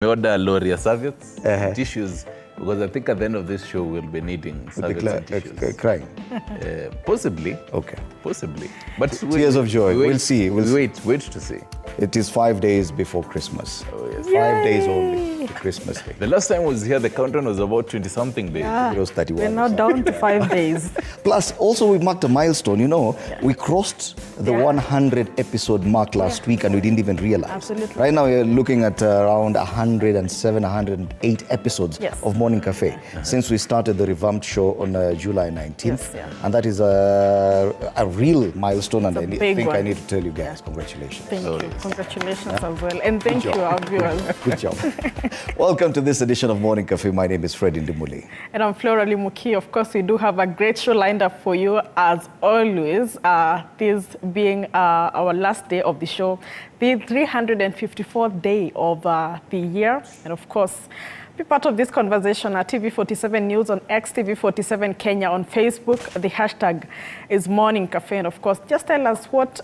We order lorry serviettes, tissues, because I think at the end of this show we'll be needing serviettes and tissues. Crying? Possibly. Okay. Possibly. But tears of joy. We'll see. Wait to see. It is 5 days before Christmas. Oh, yes. 5 days only to Christmas Day. The last time I was here, the countdown was about 20-something days. Yeah. It was 31. We're now down to 5 days. Plus, also we marked a milestone. We crossed the 100 episode mark last week and we didn't even realize. Absolutely. Right now we're looking at around 107, 108 episodes of Morning Cafe since we started the revamped show on July 19th. And that is a real milestone, and I think I need to tell you guys, congratulations. Thank you. Congratulations as well. And thank you, our viewers. Good job. Welcome to this edition of Morning Cafe. My name is Freddie Ndimuli. And I'm Florali Muki. Of course, we do have a great show lined up for you as always. This being our last day of the show, the 354th day of the year. And of course, be part of this conversation at TV47 News on X, TV47 Kenya on Facebook. The hashtag is Morning Cafe. And of course, just tell us what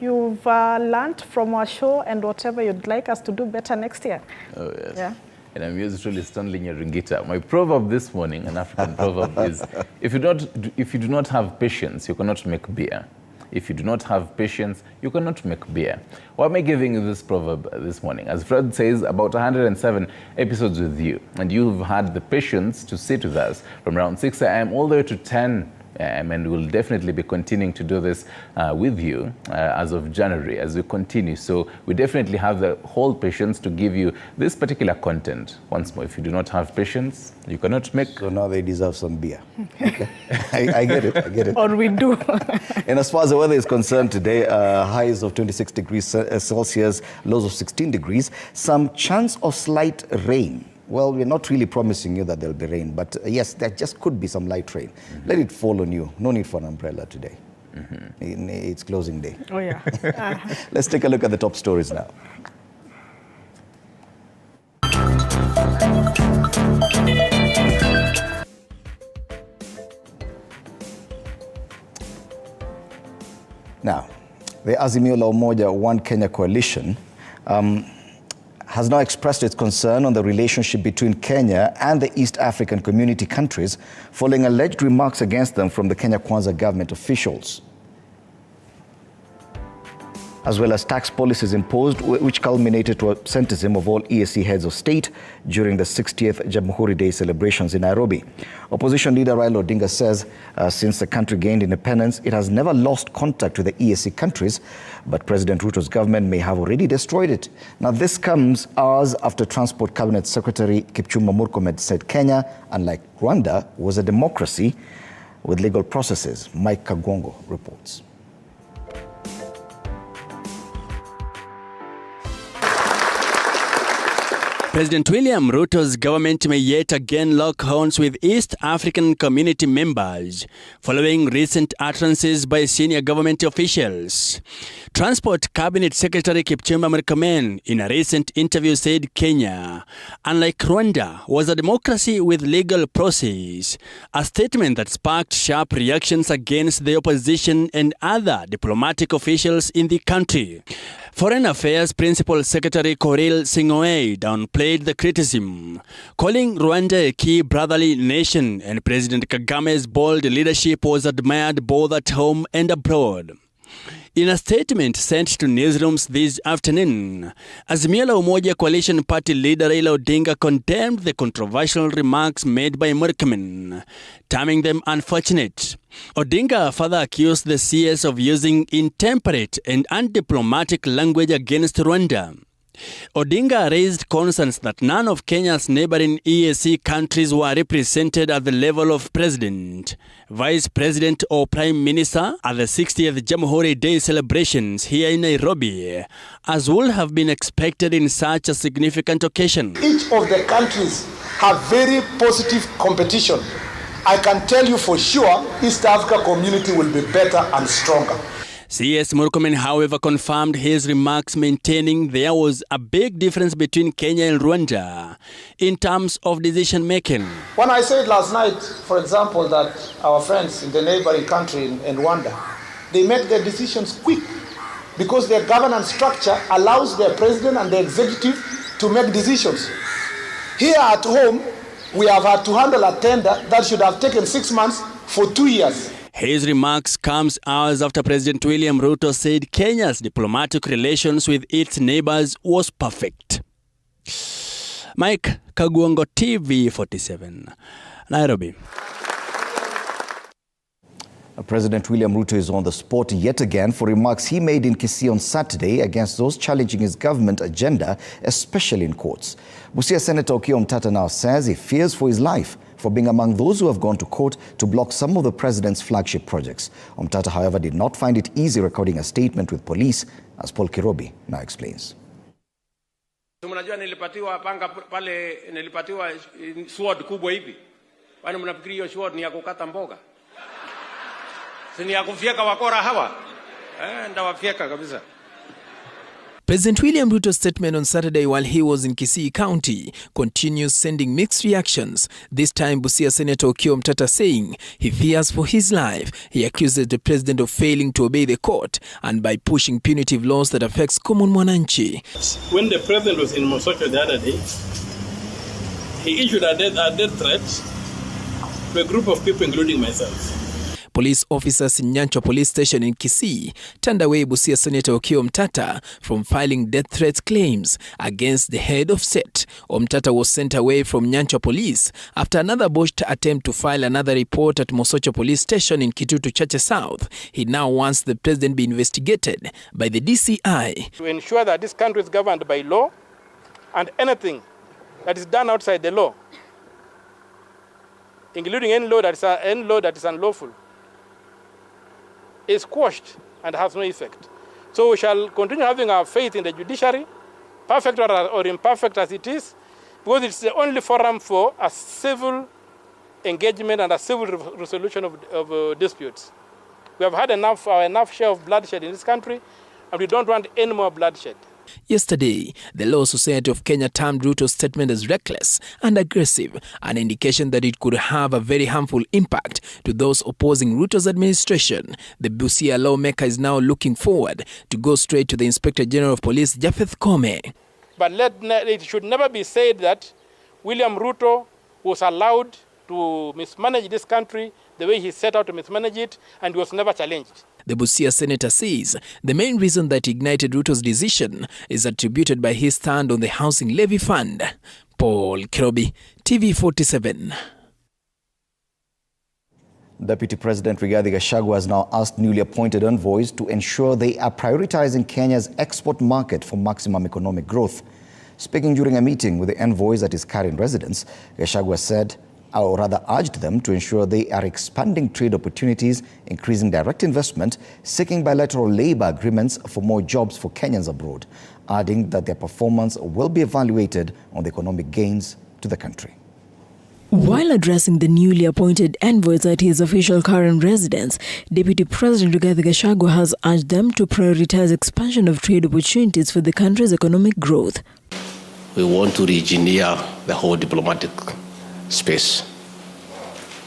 you've learned from our show and whatever you'd like us to do better next year. Oh, yes. Yeah. And I'm usually Stanley Nyaringita. My proverb this morning, an African proverb, is if you do not have patience, you cannot make beer. If you do not have patience, you cannot make beer. Why am I giving you this proverb this morning? As Fred says, about 107 episodes with you, and you've had the patience to sit with us from around 6 a.m. all the way to 10 and we'll definitely be continuing to do this with you as of January, as we continue. So we definitely have the whole patience to give you this particular content. Once more, if you do not have patience, you cannot make... So now they deserve some beer. Okay. I get it. Or we do. And as far as the weather is concerned today, highs of 26 degrees Celsius, lows of 16 degrees, some chance of slight rain. Well, we're not really promising you that there'll be rain, but yes, there just could be some light rain. Let it fall on you. No need for an umbrella today. It's closing day. Oh, yeah. Let's take a look at the top stories now. Now, the Azimio la Umoja One Kenya coalition has now expressed its concern on the relationship between Kenya and the East African community countries following alleged remarks against them from the Kenya Kwanza government officials, as well as tax policies imposed, which culminated to absenteeism of all EAC heads of state during the 60th Jamhuri Day celebrations in Nairobi. Opposition leader Raila Odinga says since the country gained independence, it has never lost contact with the EAC countries, but President Ruto's government may have already destroyed it. Now, this comes hours after Transport Cabinet Secretary Kipchumba Murkomen said Kenya, unlike Rwanda, was a democracy with legal processes. Mike Kagwongo reports. President William Ruto's government may yet again lock horns with East African community members following recent utterances by senior government officials. Transport Cabinet Secretary Kipchumba Murkomen in a recent interview said Kenya, unlike Rwanda, was a democracy with legal process, a statement that sparked sharp reactions against the opposition and other diplomatic officials in the country. Foreign Affairs Principal Secretary Korir Sing'oei downplayed the criticism, calling Rwanda a key brotherly nation, and President Kagame's bold leadership was admired both at home and abroad. In a statement sent to newsrooms this afternoon, Azimio la Umoja Coalition Party leader Raila Odinga condemned the controversial remarks made by Murkomen, terming them unfortunate. Odinga further accused the CS of using intemperate and undiplomatic language against Rwanda. Odinga raised concerns that none of Kenya's neighboring EAC countries were represented at the level of president, vice president or prime minister at the 60th Jamhuri Day celebrations here in Nairobi, as would have been expected in such a significant occasion. Each of the countries have very positive competition. I can tell you for sure, East Africa community will be better and stronger. CS Murkomen, however, confirmed his remarks, maintaining there was a big difference between Kenya and Rwanda in terms of decision-making. When I said last night, for example, that our friends in the neighboring country in Rwanda, they make their decisions quick because their governance structure allows their president and the executive to make decisions. Here at home, we have had to handle a tender that should have taken 6 months for 2 years. His remarks comes hours after President William Ruto said Kenya's diplomatic relations with its neighbors was perfect. Mike Kaguongo, TV 47, Nairobi. President William Ruto is on the spot yet again for remarks he made in Kisii on Saturday against those challenging his government agenda, especially in courts. Busia Senator Okiya Omtata now says he fears for his life for being among those who have gone to court to block some of the president's flagship projects. Omtata, however, did not find it easy recording a statement with police, as Paul Kirobi now explains. Mnajua nilipatiwa panga pale, nilipatiwa sword kubwa hivi. Kwani mnafikiri hiyo sword ni ya kukata mboga? Si ni ya kufyeka wakora hawa? Ndawafyeka kabisa. President William Ruto's statement on Saturday while he was in Kisii County continues sending mixed reactions. This time, Busia Senator Okiya Omtata saying he fears for his life. He accuses the president of failing to obey the court and by pushing punitive laws that affects common mwananchi. When the president was in Mosocho the other day, he issued a death threat to a group of people, including myself. Police officers in Nyanchwa police station in Kisii turned away Busia Senator Okiya Omtata from filing death threat claims against the head of SET. Omtata was sent away from Nyanchwa police after another botched attempt to file another report at Mosocho police station in Kitutu Chache South. He now wants the president be investigated by the DCI. To ensure that this country is governed by law and anything that is done outside the law, including any law that is unlawful, is quashed and has no effect. So we shall continue having our faith in the judiciary, perfect or imperfect as it is, because it's the only forum for a civil engagement and a civil resolution of disputes. We have had enough share of bloodshed in this country, and we don't want any more bloodshed. Yesterday, the Law Society of Kenya termed Ruto's statement as reckless and aggressive, an indication that it could have a very harmful impact to those opposing Ruto's administration. The Busia lawmaker is now looking forward to go straight to the Inspector General of Police, Japheth Koome. But it should never be said that William Ruto was allowed to mismanage this country the way he set out to mismanage it, and was never challenged. The Busia senator says the main reason that ignited Ruto's decision is attributed by his stand on the housing levy fund. Paul Kirobi, TV 47. Deputy President Rigathi Gachagua has now asked newly appointed envoys to ensure they are prioritizing Kenya's export market for maximum economic growth. Speaking during a meeting with the envoys at his Karen residence, Gachagua said, or rather urged them to ensure they are expanding trade opportunities, increasing direct investment, seeking bilateral labor agreements for more jobs for Kenyans abroad, adding that their performance will be evaluated on the economic gains to the country. While addressing the newly appointed envoys at his official Karen residence, Deputy President Rigathi Gachagua has urged them to prioritize expansion of trade opportunities for the country's economic growth. We want to re-engineer the whole diplomatic space,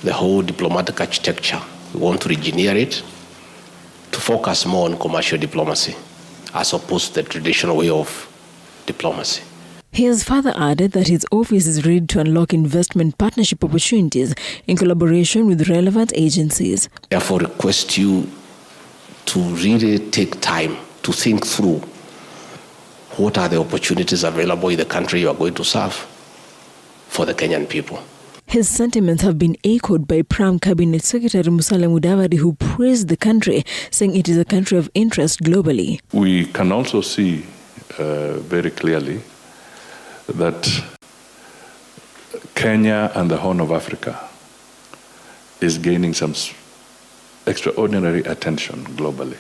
the whole diplomatic architecture. We want to re-engineer it to focus more on commercial diplomacy as opposed to the traditional way of diplomacy. He has further added that his office is ready to unlock investment partnership opportunities in collaboration with relevant agencies. Therefore, request you to really take time to think through what are the opportunities available in the country you are going to serve for the Kenyan people. His sentiments have been echoed by Prime Cabinet Secretary Musalia Mudavadi, who praised the country, saying it is a country of interest globally. We can also see very clearly that Kenya and the Horn of Africa is gaining some extraordinary attention globally.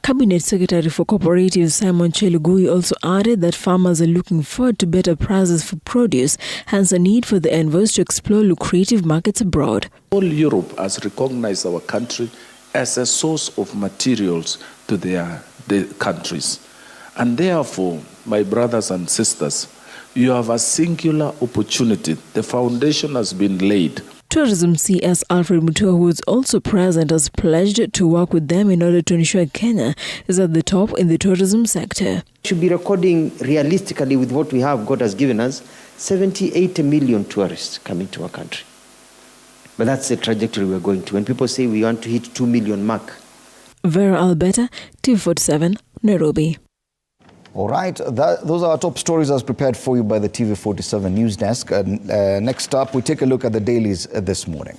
Cabinet Secretary for Cooperatives Simon Chelugui also added that farmers are looking forward to better prices for produce, hence a need for the envoys to explore lucrative markets abroad. All Europe has recognized our country as a source of materials to their countries. And therefore, my brothers and sisters, you have a singular opportunity. The foundation has been laid. Tourism CS Alfred Mutua, who was also present, has pledged to work with them in order to ensure Kenya is at the top in the tourism sector. We should be recording realistically with what we have, God has given us, 70, 80 million tourists coming to our country. But that's the trajectory we're going to. When people say we want to hit 2 million mark. Vera Albeta, TV47, Nairobi. All right, those are our top stories as prepared for you by the TV47 News Desk. Next up, we take a look at the dailies this morning.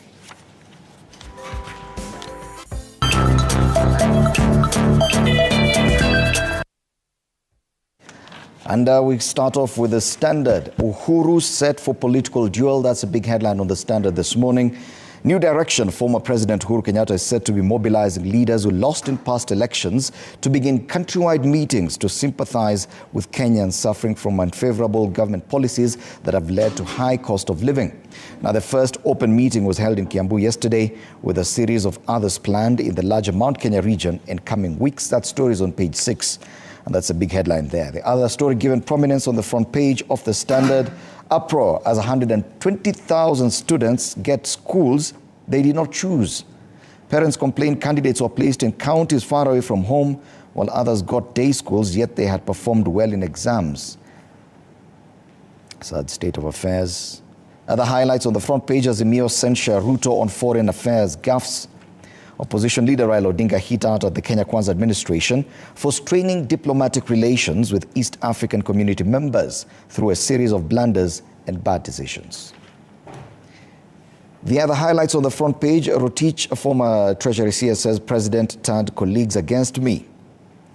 And we start off with the Standard. Uhuru set for political duel. That's a big headline on the Standard this morning. New direction. Former President Uhuru Kenyatta is said to be mobilizing leaders who lost in past elections to begin countrywide meetings to sympathize with Kenyans suffering from unfavorable government policies that have led to high cost of living. Now, the first open meeting was held in Kiambu yesterday, with a series of others planned in the larger Mount Kenya region in coming weeks. That story is on page 6. And that's a big headline there. The other story given prominence on the front page of the Standard: uproar as 120,000 students get schools they did not choose. Parents complain candidates were placed in counties far away from home, while others got day schools, yet they had performed well in exams. Sad state of affairs. Other highlights on the front page: Azimio censure Ruto on foreign affairs gaffes. Opposition leader Raila Odinga hit out at the Kenya Kwanza administration for straining diplomatic relations with East African community members through a series of blunders and bad decisions. The other highlights on the front page: Rotich, a former Treasury CS, says president turned colleagues against me.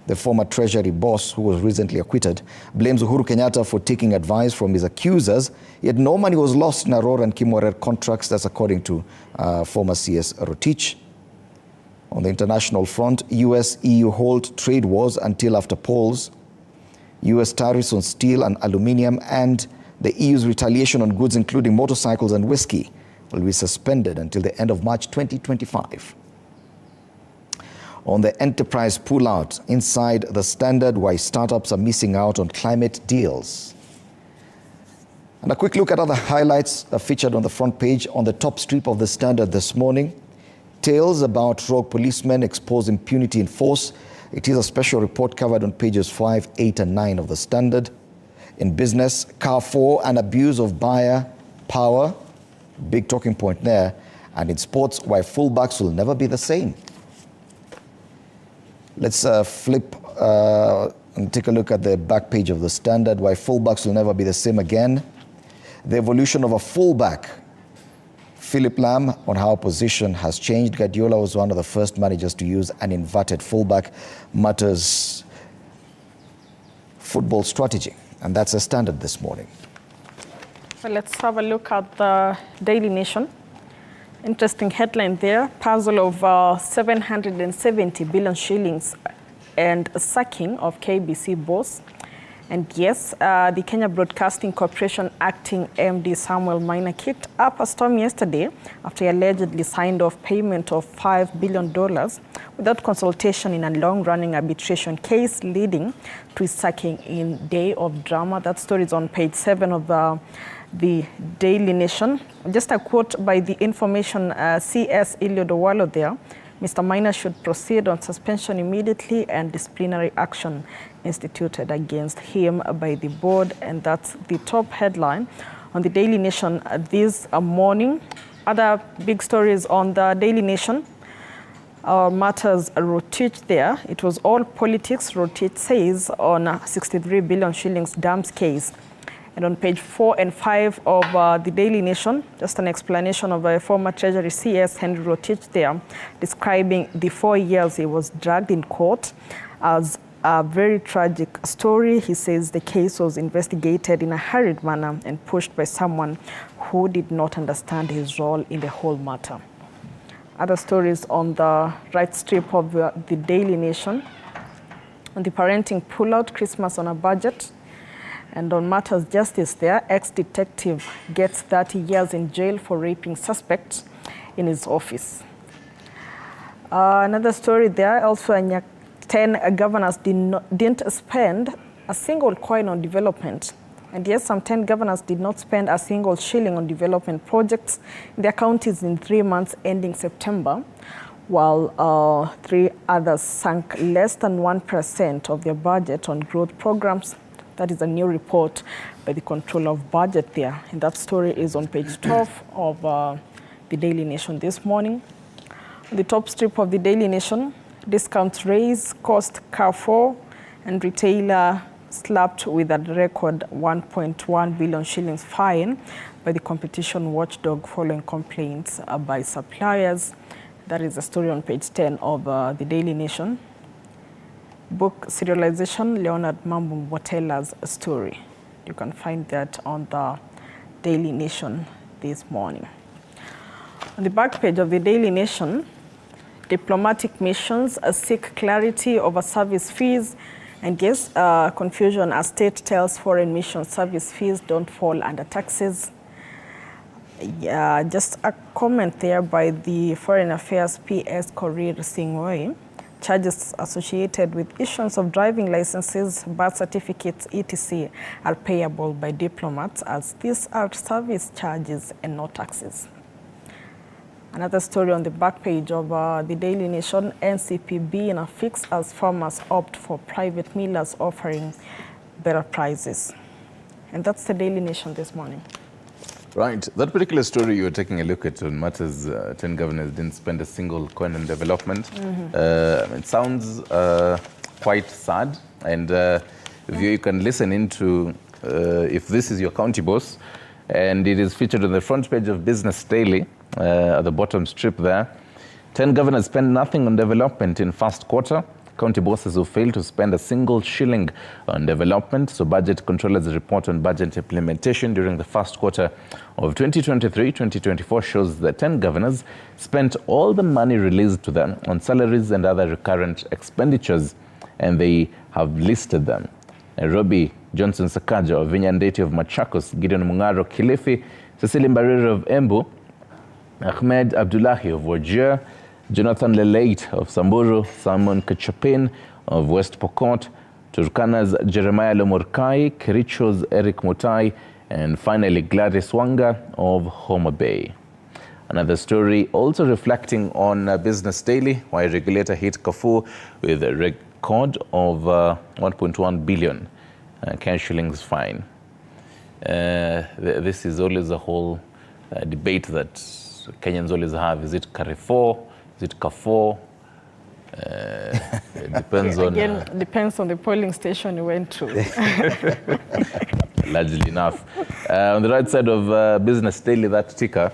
The former Treasury boss, who was recently acquitted, blames Uhuru Kenyatta for taking advice from his accusers, yet no money was lost in Aurora and Kimorer contracts. That's according to former CS Rotich. On the international front, US-EU hold trade wars until after polls. US tariffs on steel and aluminium and the EU's retaliation on goods including motorcycles and whiskey will be suspended until the end of March 2025. On the enterprise pullout, inside the Standard, why startups are missing out on climate deals. And a quick look at other highlights featured on the front page on the top strip of the Standard this morning. Tales about rogue policemen expose impunity in force. It is a special report covered on pages 5, 8 and 9 of the Standard. In business, Carrefour and abuse of buyer power. Big talking point there. And in sports, why fullbacks will never be the same. Let's flip and take a look at the back page of the Standard. Why fullbacks will never be the same again. The evolution of a fullback. Philip Lam on how position has changed. Guardiola was one of the first managers to use an inverted fullback. Matters football strategy. And that's a Standard this morning. So let's have a look at the Daily Nation. Interesting headline there. Puzzle of 770 billion shillings and sacking of KBC boss. And yes, the Kenya Broadcasting Corporation acting MD Samuel Maina kicked up a storm yesterday after he allegedly signed off payment of $5 billion without consultation in a long-running arbitration case, leading to his sacking in Day of Drama. That story is on page 7 of the Daily Nation. Just a quote by the Information CS Eliud Owalo there. Mr. Maina should proceed on suspension immediately and disciplinary action instituted against him by the board. And that's the top headline on the Daily Nation this morning. Other big stories on the Daily Nation. Matters Rotich there. It was all politics, Rotich says, on 63 billion shillings dams case. And on page 4 and 5 of the Daily Nation, just an explanation of a former Treasury CS, Henry Rotich there, describing the 4 years he was dragged in court as a very tragic story. He says the case was investigated in a hurried manner and pushed by someone who did not understand his role in the whole matter. Other stories on the right strip of the Daily Nation. On the parenting pullout, Christmas on a budget. And on matters justice there, ex-detective gets 30 years in jail for raping suspect in his office. Another story there, also 10 governors didn't spend a single coin on development. And yes, some 10 governors did not spend a single shilling on development projects in their counties in 3 months ending September, while 3 others sank less than 1% of their budget on growth programs. That is a new report by the Controller of Budget there. And that story is on page 12 of the Daily Nation this morning. On the top strip of the Daily Nation, discounts raise cost Carrefour and retailer slapped with a record 1.1 billion shillings fine by the competition watchdog following complaints by suppliers. That is a story on page 10 of the Daily Nation. Book serialization, Leonard Mambu Mbotela's story. You can find that on the Daily Nation this morning. On the back page of the Daily Nation, diplomatic missions seek clarity over service fees. And yes, confusion as state tells foreign mission service fees don't fall under taxes. Just a comment there by the Foreign Affairs PS Korir Singwei. Charges associated with issuance of driving licenses, birth certificates, etc. are payable by diplomats, as these are service charges and not taxes. Another story on the back page of the Daily Nation, NCPB in a fix as farmers opt for private millers offering better prices. And that's the Daily Nation this morning. Right. That particular story you were taking a look at on matters 10 governors didn't spend a single coin on development. It sounds quite sad. And if you can listen into if this is your county boss, and it is featured on the front page of Business Daily, at the bottom strip there. 10 governors spend nothing on development in first quarter. County bosses who failed to spend a single shilling on development. So budget controllers report on budget implementation during the first quarter of 2023-2024 shows that 10 governors spent all the money released to them on salaries and other recurrent expenditures, and they have listed them. Nairobi, Johnson Sakaja of Vinyandeti of Machakos, Gideon Mungaro Kilifi, Cecily Mbarire of Embu, Ahmed Abdullahi of Wajir, Jonathan Lelate of Samburu, Simon Kachapin of West Pokot, Turkana's Jeremiah Lomorkai, Kericho's Eric Mutai, and finally Gladys Wanga of Homa Bay. Another story also reflecting on Business Daily, why regulator hit Kafur with a record of 1.1 billion cash shillings fine. This is always a whole debate that Kenyans always have. Is it Carrefour? Is it Carrefour? It depends on... Again, depends on the polling station you went to. Largely enough. On the right side of Business Daily, that ticker,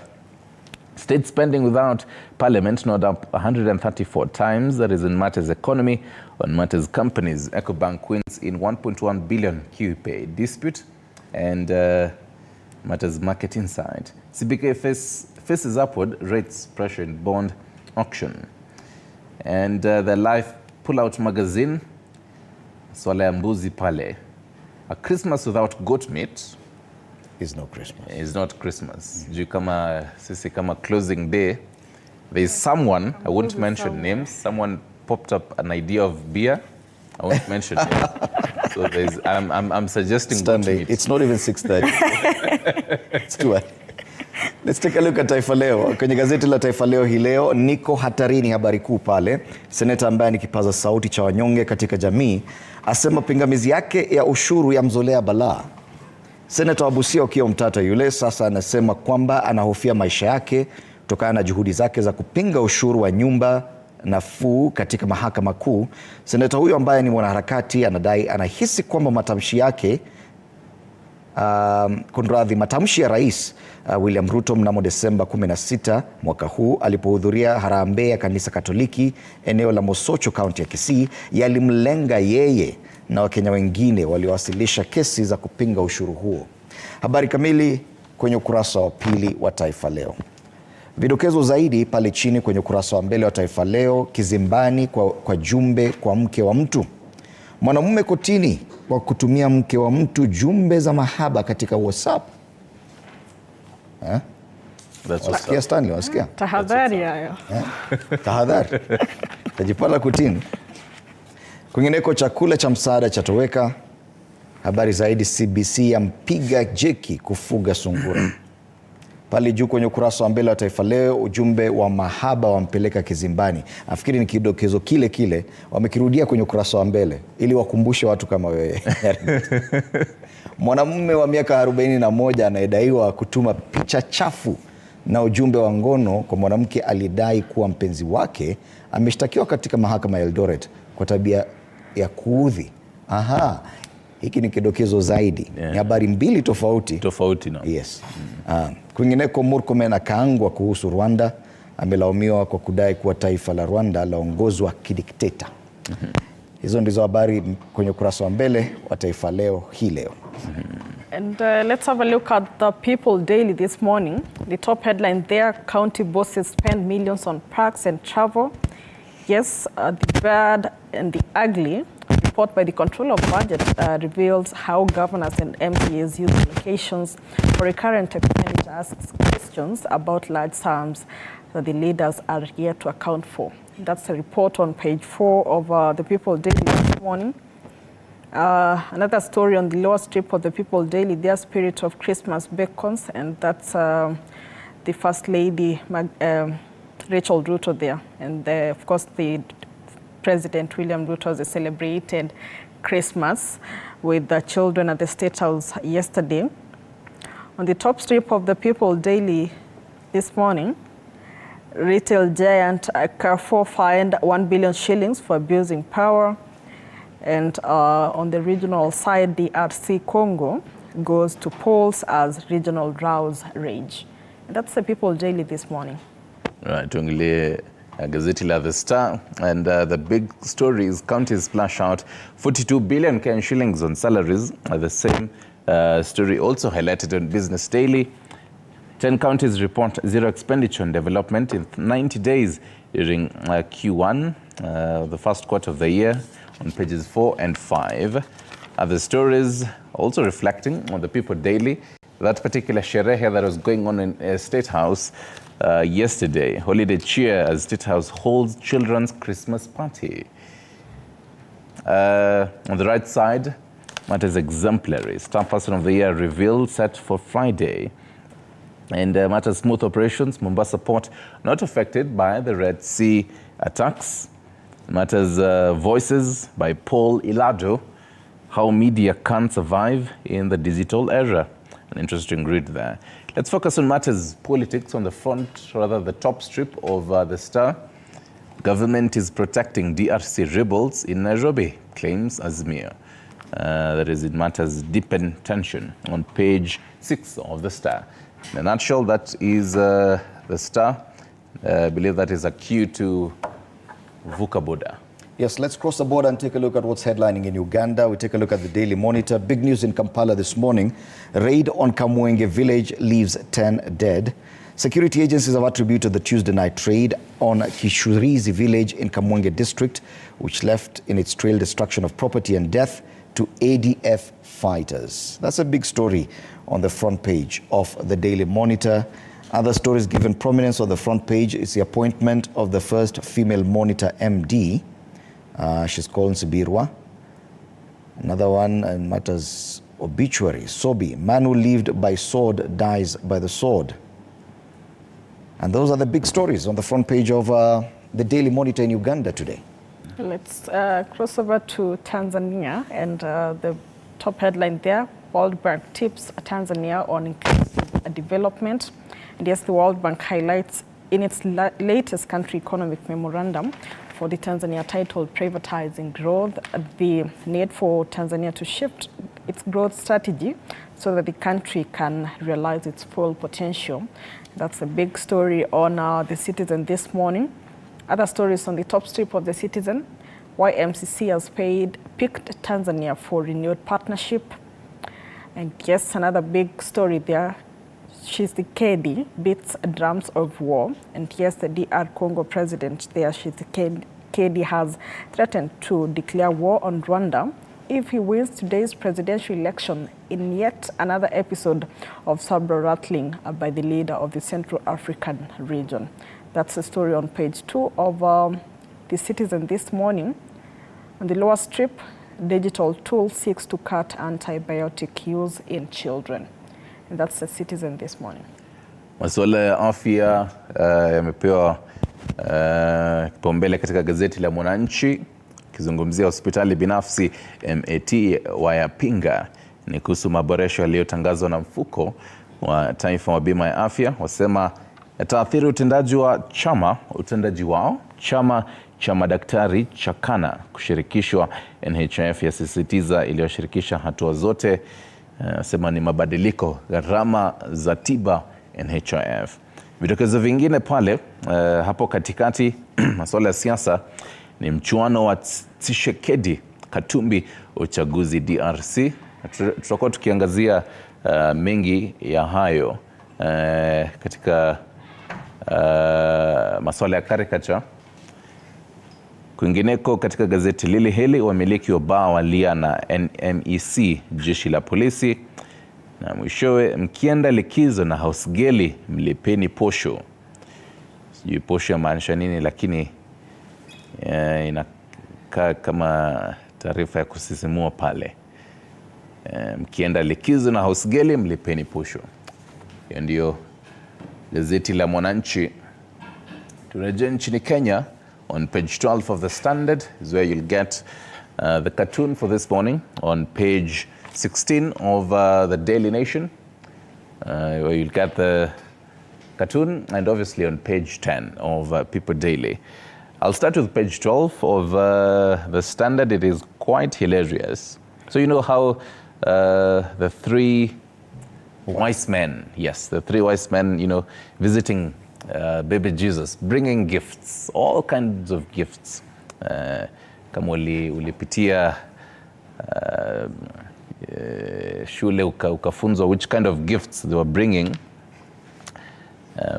state spending without parliament not up 134 times. That is in matters economy. On matters companies, EcoBank wins in 1.1 billion QPay dispute. And matters market insight. CBK faces upward rates pressure in bond auction. And the Life Pullout magazine, Swala ya Mbuzi Pale. A Christmas without goat meat is no Christmas. Is not Christmas. Juu kama sisi kama closing day, there is someone, I won't mention names, someone popped up an idea of beer. I won't mention names. So there's, I'm suggesting Stanley, it's not even 6:30. It's too early. Let's take a look at Taifa Leo. Kwenye gazeti la Taifa Leo hii leo, niko hatarini, habari kuu pale. Seneta ambaye ni kipaza sauti cha wanyonge katika jamii asema pingamizi yake ya ushuru ya mzolea balaa. Seneta wa Busia Okiya Omtata yule sasa anasema kwamba anahofia maisha yake kutokana na juhudi zake za kupinga ushuru wa nyumba nafuu katika mahakama kuu. Seneta huyo ambaye ni mwanaharakati anahisi kwamba matamshi yake matamshi ya Rais William Ruto mnamo Desemba 16 mwaka huu alipohudhuria harambee ya kanisa Katoliki eneo la Mosocho, kaunti ya Kisii, yalimlenga yeye na Wakenya wengine waliowasilisha kesi za kupinga ushuru huo. Habari kamili kwenye ukurasa wa pili wa Taifa Leo. Vidokezo zaidi pale chini kwenye ukurasa wa mbele wa Taifa Leo. Kizimbani kwa jumbe kwa mke wa mtu. Mwanamume kotini kwa kutumia mke wa mtu jumbe za mahaba katika WhatsApp. Wasikia Stanley, wasikia? Tahadhari hayo. Tahadhari. Tajipala kutini. Kwingineko chakula cha msaada chatoweka. Habari zaidi, CBC yampiga jeki kufuga sungura. Pale juu kwenye ukurasa wa mbele wa Taifa Leo, ujumbe wa mahaba wampeleka kizimbani. Nafikiri ni kidokezo kile kile wamekirudia kwenye ukurasa wa mbele ili wakumbushe watu kama wewe. Mwanamume wa miaka 41 anayedaiwa kutuma picha chafu na ujumbe wa ngono kwa mwanamke alidai kuwa mpenzi wake ameshtakiwa katika mahakama ya Eldoret kwa tabia ya kuudhi. Aha. Hiki ni kidokezo zaidi. Ni habari mbili tofauti no. Yes. Kwingineko, Murkomen akaangwa kuhusu Rwanda. Amelaumiwa kwa kudai kuwa taifa la Rwanda laongozwa kidikteta. Hizo ndizo habari kwenye ukurasa wa mbele wa Taifa Leo hii leo. And let's have a look at the People Daily this morning. The top headline there, county bosses spend millions on parks and travel. Yes, the bad and the ugly. Report by the Controller of Budget reveals how governors and MPs use allocations for recurrent expenditure, asks questions about large sums that the leaders are yet to account for. That's a report on page 4 of the People Daily this morning. Another story on the lower strip of the People Daily, their spirit of Christmas beckons, and that's the First Lady, Rachel Ruto there. And of course, the President William Ruto has celebrated Christmas with the children at the State House yesterday. On the top strip of the People Daily this morning, retail giant Carrefour fined 1 billion shillings for abusing power. And on the regional side, DRC Congo goes to polls as regional rows rage. And that's the People Daily this morning. Right, tuangalie gazeti la The Star, and the big story is counties splash out 42 billion Kenyan shillings on salaries. The same story also highlighted on Business Daily. 10 counties report zero expenditure on development in 90 days during Q1, the first quarter of the year, on pages 4 and 5. Other stories also reflecting on the People Daily, that particular sherehe that was going on in State House yesterday. Holiday cheer as State House holds children's Christmas party. On the right side, matters exemplary. Star Person of the Year revealed set for Friday. And matters smooth operations, Mombasa Port not affected by the Red Sea attacks. Matters voices by Paul Ilado, how media can't survive in the digital era. An interesting read there. Let's focus on matters politics on the front, rather the top strip of The Star. Government is protecting DRC rebels in Nairobi, claims Azimio. That is, it matters deepen tension on page 6 of The Star. In a nutshell, that is The Star. I believe that is a cue to Vuka Boda. Yes, let's cross the border and take a look at what's headlining in Uganda. We take a look at the Daily Monitor. Big news in Kampala this morning. Raid on Kamwenge village leaves 10 dead. Security agencies have attributed the Tuesday night raid on Kishurizi village in Kamwenge district, which left in its trail destruction of property and death, to ADF fighters. That's a big story on the front page of the Daily Monitor. Other stories given prominence on the front page is the appointment of the first female monitor MD. She's called Sibirwa. Another one matters obituary. Sobi, man who lived by sword dies by the sword. And those are the big stories on the front page of the Daily Monitor in Uganda today. Let's cross over to Tanzania, and the top headline there, World Bank tips Tanzania on inclusive development. And yes, the World Bank highlights in its latest country economic memorandum for the Tanzania titled Privatizing Growth, the need for Tanzania to shift its growth strategy so that the country can realize its full potential. That's a big story on The Citizen this morning. Other stories on the top strip of The Citizen, why MCC has picked Tanzania for renewed partnership. And yes, another big story there, Tshisekedi beats drums of war. And yes, the DR Congo president there, Tshisekedi, has threatened to declare war on Rwanda if he wins today's presidential election, in yet another episode of sabre rattling by the leader of the Central African region. That's the story on page 2 of The Citizen this morning. On the lower strip, digital tool seeks to cut antibiotic use in children. And that's the Citizen this morning. Masuala ya afya yamepewa kipaumbele katika gazeti la Mwananchi, kizungumzia hospitali binafsi MAT wayapinga. Ni kuhusu maboresho yaliyotangazwa na mfuko wa taifa wa bima ya afya, wasema yataathiri utendaji wao. Chama cha madaktari cha KANA kushirikishwa NHIF yasisitiza iliyoshirikisha hatua zote, sema ni mabadiliko gharama za tiba NHIF. Vidokezo vingine pale hapo katikati masuala ya siasa ni mchuano wa Tshisekedi Katumbi uchaguzi DRC. Tutakuwa tukiangazia mengi ya hayo katika masuala ya caricature. Kwingineko katika gazeti lili hili, wamiliki wa baa walia na NMEC jeshi la polisi, na mwishowe mkienda likizo na hausgeli mlipeni posho. Sijui posho maanisha nini, lakini inakaa kama taarifa ya kusisimua pale. Mkienda likizo na hausgeli mlipeni posho. Hiyo ndio gazeti la Mwananchi. Turejea nchini Kenya. On page 12 of the Standard is where you'll get the cartoon for this morning. On page 16 of the Daily Nation, where you'll get the cartoon, and obviously on page 10 of People Daily. I'll start with page 12 of the Standard. It is quite hilarious. So you know how the three wise men, the three wise men, you know, visiting baby Jesus, bringing gifts, all kinds of gifts. Kama ulipitia shule ukafunzwa which kind of gifts they were bringing,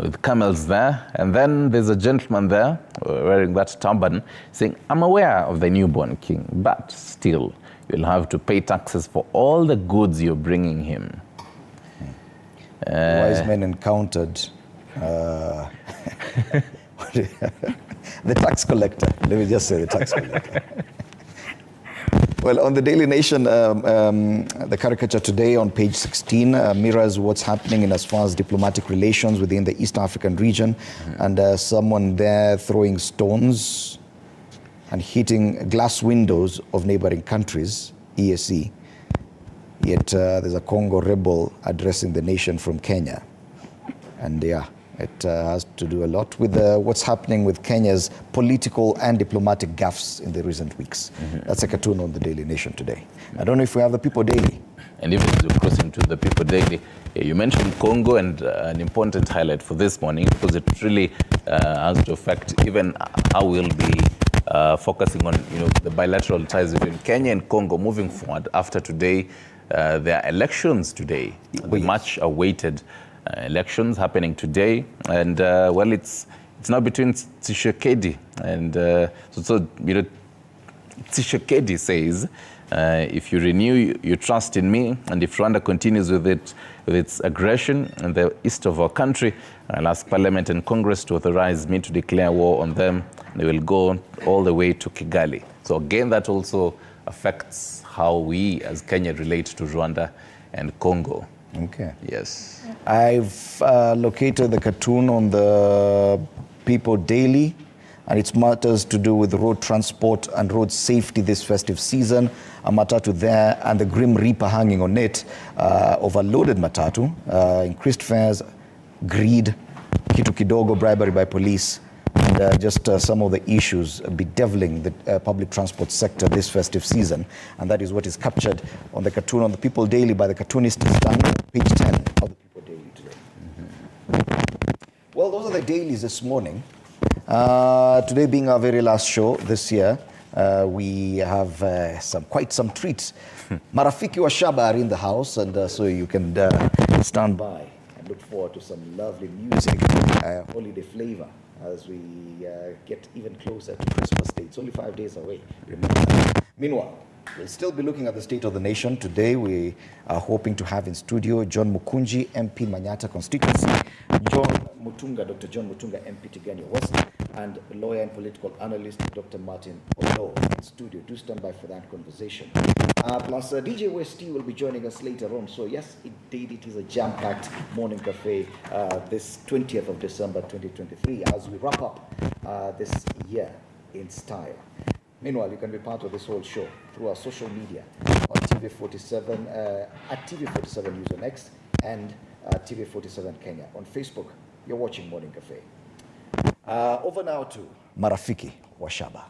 with camels there. And then there's a gentleman there wearing that turban saying, I'm aware of the newborn king, but still you'll have to pay taxes for all the goods you're bringing him. Wise men encountered the tax collector. Let me just say the tax collector. Well, on the Daily Nation, the caricature today on page 16 mirrors what's happening in as far as diplomatic relations within the East African region, and someone there throwing stones and hitting glass windows of neighboring countries, EAC. Yet there's a Congo rebel addressing the nation from Kenya. And it has to do a lot with what's happening with Kenya's political and diplomatic gaffes in the recent weeks. That's a cartoon on the Daily Nation today. I don't know if we have the People Daily. And even as you're crossing to the People Daily, you mentioned Congo, and an important highlight for this morning, because it really has to affect even how we'll be focusing on, you know, the bilateral ties between Kenya and Congo moving forward after today. There are elections today, the much awaited elections happening today, and well, it's now between Tshisekedi and so you know, Tshisekedi says, if you renew your trust in me, and if Rwanda continues with its aggression in the east of our country, I'll ask Parliament and Congress to authorize me to declare war on them. They will go all the way to Kigali. So again, that also affects how we as Kenya relate to Rwanda and Congo. Okay. Yes. I've located the cartoon on the People Daily, and it matters to do with road transport and road safety this festive season. A matatu there and the Grim Reaper hanging on it, overloaded matatu, increased fares, greed, kitu kidogo, bribery by police, and just some of the issues bedeviling the public transport sector this festive season. And that is what is captured on the cartoon on the People Daily by the cartoonist Stan, page 10 of the People Daily today. Well, those are the dailies this morning. Today being our very last show this year, we have quite some treats. Marafiki wa Shaba are in the house, and so you can stand by and look forward to some lovely music, holiday flavor, as we get even closer to Christmas Day. It's only 5 days away, remember. Meanwhile, We'll still be looking at the state of the nation. Today, we are hoping to have in studio John Mukunji, MP Manyata constituency, Dr. John Mutunga, MP Tigania West, and lawyer and political analyst Dr. Martin Olo in studio. Do stand by for that conversation. Plus, DJ Westy will be joining us later on. So yes, indeed, it is a jam-packed morning cafe this 20th of December 2023 as we wrap up this year in style. Meanwhile, you can be part of this whole show through our social media on TV47, at TV47 News on X and TV47 Kenya. On Facebook, you're watching Morning Cafe. Over now to Marafiki wa Shaba.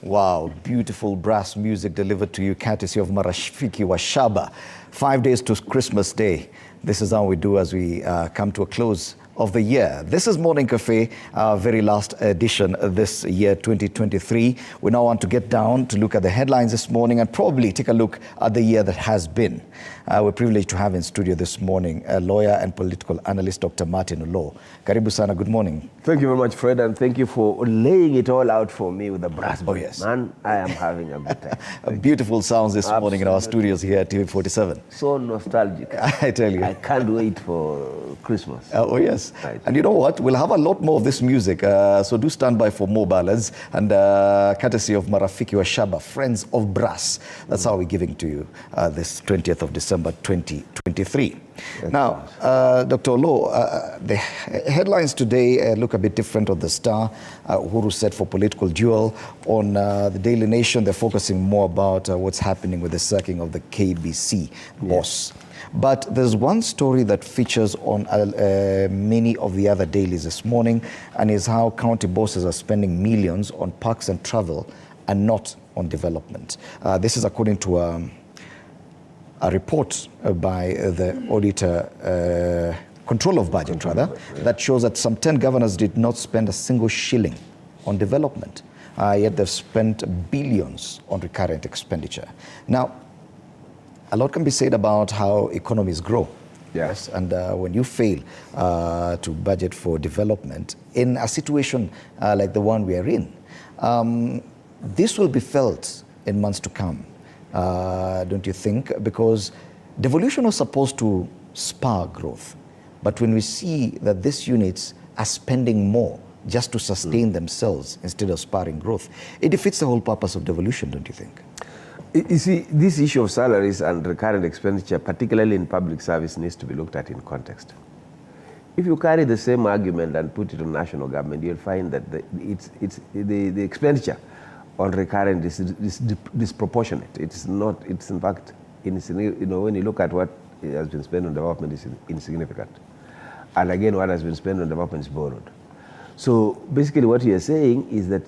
Wow, beautiful brass music delivered to you courtesy of Marafiki wa Shaba. 5 days to Christmas Day. This is how we do as we come to a close of the year. This is Morning Cafe, our very last edition of this year, 2023. We now want to get down to look at the headlines this morning and probably take a look at the year that has been. We're privileged to have in studio this morning a lawyer and political analyst, Dr. Martin Olo. Karibu sana, good morning. Thank you very much, Fred, and thank you for laying it all out for me with the brass band. Oh, yes. Man, I am having a good time. Beautiful sounds this morning in our studios here at TV47. So nostalgic. I tell you. I can't wait for Christmas. Oh, yes. Right. And you know what? We'll have a lot more of this music, so do stand by for more ballads. And courtesy of Marafiki wa Shaba, Friends of Brass. That's how we're giving to you this 20th of December 2023. Now, Dr. Olo, the headlines today look a bit different on the Star. Uhuru set for political duel. On the Daily Nation, they're focusing more about what's happening with the sacking of the KBC boss. But there's one story that features on many of the other dailies this morning, and is how county bosses are spending millions on parks and travel and not on development. This is according to a report by the auditor, control of budget rather, that shows that some 10 governors did not spend a single shilling on development, yet they've spent billions on recurrent expenditure. Now, a lot can be said about how economies grow. Yes, and when you fail to budget for development in a situation like the one we are in, this will be felt in months to come, don't you think? Because devolution was supposed to spur growth, but when we see that these units are spending more just to sustain themselves instead of spurring growth, it defeats the whole purpose of devolution, don't you think? You see, this issue of salaries and recurrent expenditure, particularly in public service, needs to be looked at in context. If you carry the same argument and put it on national government, you'll find that the expenditure on recurrent is disproportionate. It's not. It's in fact, when you look at what has been spent on development, is insignificant. And again, what has been spent on development is borrowed. So basically, what you are saying is that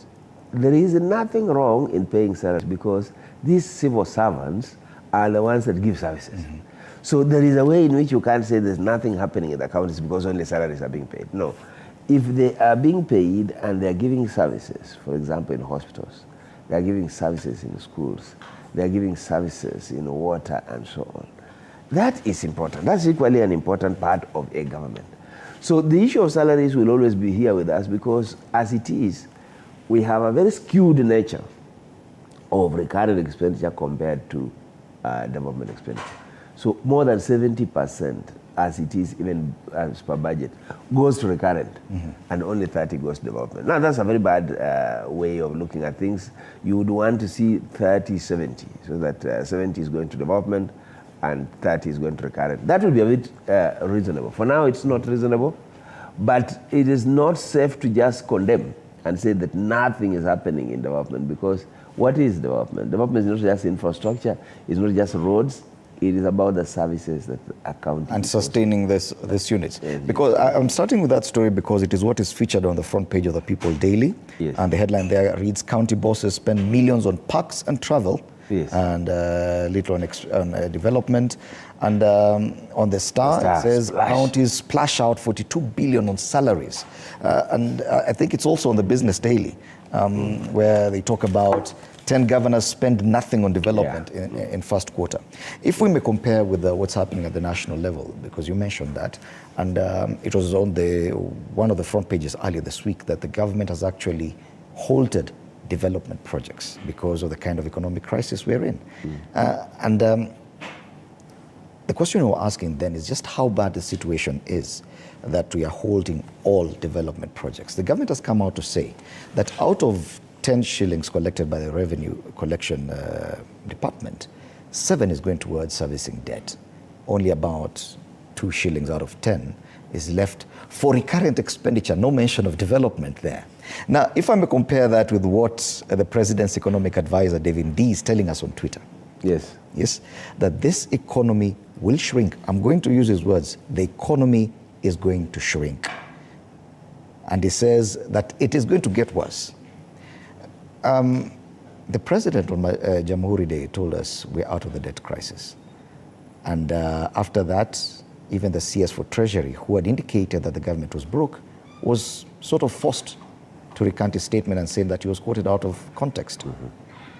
there is nothing wrong in paying salaries because these civil servants are the ones that give services. So there is a way in which you can't say there's nothing happening in the counties because only salaries are being paid. No. If they are being paid and they're giving services, for example, in hospitals, they're giving services in schools, they're giving services in water and so on, that is important. That's equally an important part of a government. So the issue of salaries will always be here with us because as it is, we have a very skewed nature of recurrent expenditure compared to development expenditure. So more than 70%, as it is even as per budget, goes to recurrent, and only 30 goes to development. Now that's a very bad way of looking at things. You would want to see 30-70, so that 70 is going to development and 30 is going to recurrent. That would be a bit reasonable. For now, it's not reasonable, but it is not safe to just condemn and say that nothing is happening in development, because what is development? Development is not just infrastructure, it's not just roads, it is about the services that account and sustaining this units. Because I'm starting with that story because it is what is featured on the front page of the People Daily. Yes. And the headline there reads, county bosses spend millions on parks and travel, yes, and little on development. And on the Star, it says counties splash out 42 billion on salaries. And I think it's also on the Business Daily, where they talk about 10 governors spend nothing on development in first quarter. If we may compare with what's happening at the national level, because you mentioned that, and it was on one of the front pages earlier this week that the government has actually halted development projects because of the kind of economic crisis we're in. The question we're asking then is just how bad the situation is that we are holding all development projects. The government has come out to say that out of 10 shillings collected by the Revenue Collection Department, 7 is going towards servicing debt. Only about 2 shillings out of 10 is left for recurrent expenditure, no mention of development there. Now, if I may compare that with what the President's economic advisor, David D, is telling us on Twitter. Yes. Yes, that this economy will shrink. I'm going to use his words. The economy is going to shrink. And he says that it is going to get worse. The president on Jamhuri Day told us we're out of the debt crisis. And after that, even the CS for Treasury, who had indicated that the government was broke, was sort of forced to recant his statement and say that he was quoted out of context.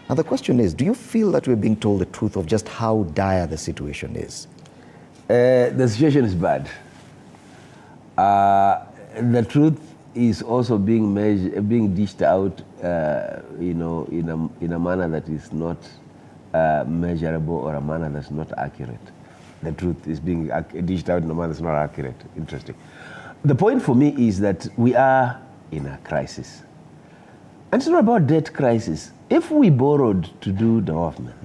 Now the question is, do you feel that we're being told the truth of just how dire the situation is? The situation is bad. The truth is also being dished out, in a manner that is not measurable, or a manner that's not accurate. The truth is being dished out in a manner that's not accurate. Interesting. The point for me is that we are in a crisis. And it's not about debt crisis. If we borrowed to do development,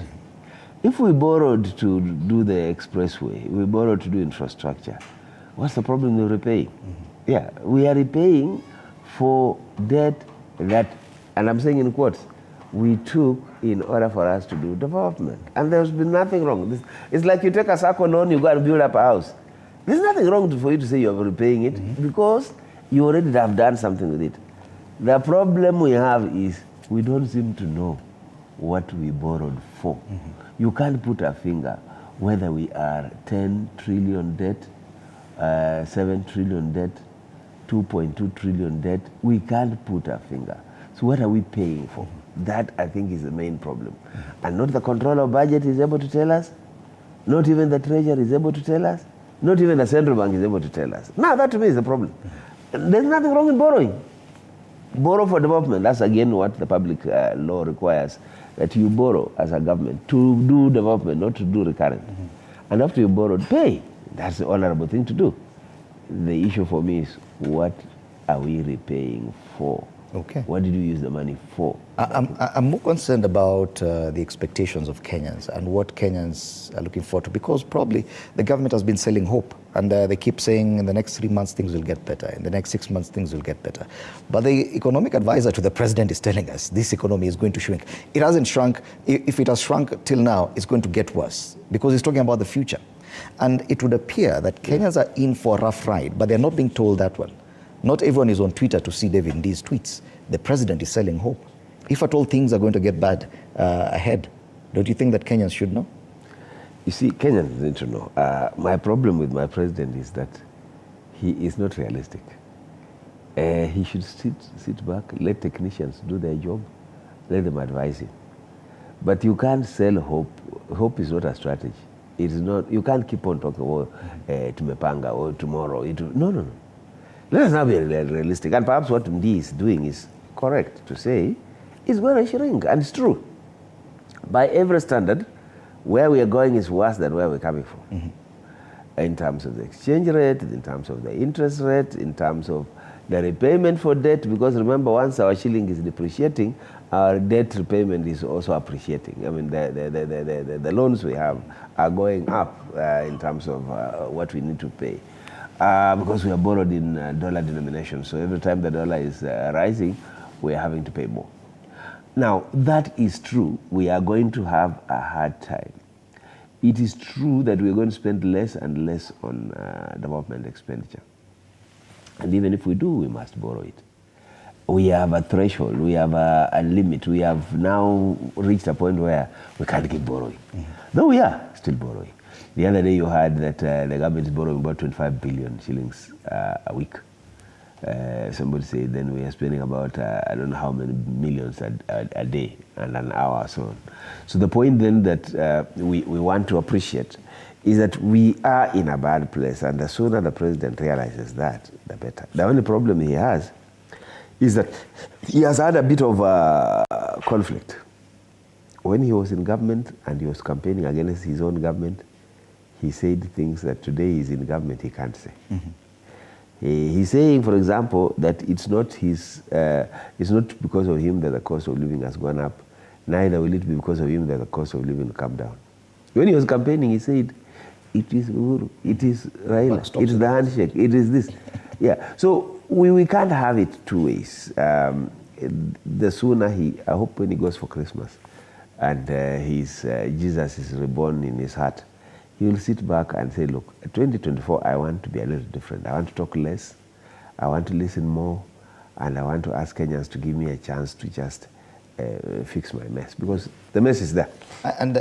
if we borrowed to do the expressway, we borrowed to do infrastructure, what's the problem with repaying? Yeah, we are repaying for debt that, and I'm saying in quotes, we took in order for us to do development. And there's been nothing wrong. It's like you take a SACCO loan, you go and build up a house. There's nothing wrong for you to say you're repaying it because you already have done something with it. The problem we have is we don't seem to know what we borrowed for. You can't put a finger whether we are 10 trillion debt, 7 trillion debt, 2.2 trillion debt. We can't put a finger. So what are we paying for? That, I think, is the main problem. And not the controller of budget is able to tell us, not even the treasurer is able to tell us, not even the central bank is able to tell us. Now, that to me is the problem. There's nothing wrong in borrowing. Borrow for development, that's again what the public law requires, that you borrow as a government to do development, not to do recurrent. And after you borrowed, pay. That's the honorable thing to do. The issue for me is, what are we repaying for? Okay. What did you use the money for? I'm more concerned about the expectations of Kenyans and what Kenyans are looking forward to, because probably the government has been selling hope, and they keep saying in the next 3 months things will get better, in the next 6 months things will get better. But the economic advisor to the president is telling us this economy is going to shrink. It hasn't shrunk. If it has shrunk till now, it's going to get worse, because he's talking about the future. And it would appear that Kenyans are in for a rough ride, but they're not being told that one. Not everyone is on Twitter to see David Nd's tweets. The president is selling hope. If at all things are going to get bad ahead, don't you think that Kenyans should know? You see, Kenyans need to know. My problem with my president is that he is not realistic. He should sit back, let technicians do their job, let them advise him. But you can't sell hope. Hope is not a strategy. It is not. You can't keep on talking about tumepanga or tomorrow. No. Let us now be realistic. And perhaps what Mdi is doing is correct to say it's going to shrink. And it's true. By every standard, Where we are going is worse than where we're coming from. In terms of the exchange rate, in terms of the interest rate, in terms of the repayment for debt, because remember, once our shilling is depreciating, our debt repayment is also appreciating. I mean, the loans we have are going up in terms of what we need to pay. Because we are borrowed in dollar denomination. So every time the dollar is rising, we are having to pay more. Now, that is true. We are going to have a hard time. It is true that we're going to spend less and less on development expenditure. And even if we do, we must borrow it. We have a threshold, we have a limit. We have now reached a point where we can't keep borrowing. Though we are still borrowing. The other day you heard that the government is borrowing about 25 billion shillings a week. Somebody said then we are spending about, I don't know how many millions a day and an hour or so on. So the point then that we want to appreciate is that we are in a bad place, and the sooner the president realizes that, the better. The only problem he has is that he has had a bit of conflict. When he was in government and he was campaigning against his own government, he said things that today he's in government he can't say. He's saying, for example, that it's not because of him that the cost of living has gone up, neither will it be because of him that the cost of living will come down. When he was campaigning, he said, it is Uhuru, it is Raila, it is the handshake, it is this. Yeah, so we can't have it two ways. The sooner I hope when he goes for Christmas and Jesus is reborn in his heart, he will sit back and say, look, 2024, I want to be a little different. I want to talk less, I want to listen more, and I want to ask Kenyans to give me a chance to just fix my mess, because the mess is there. And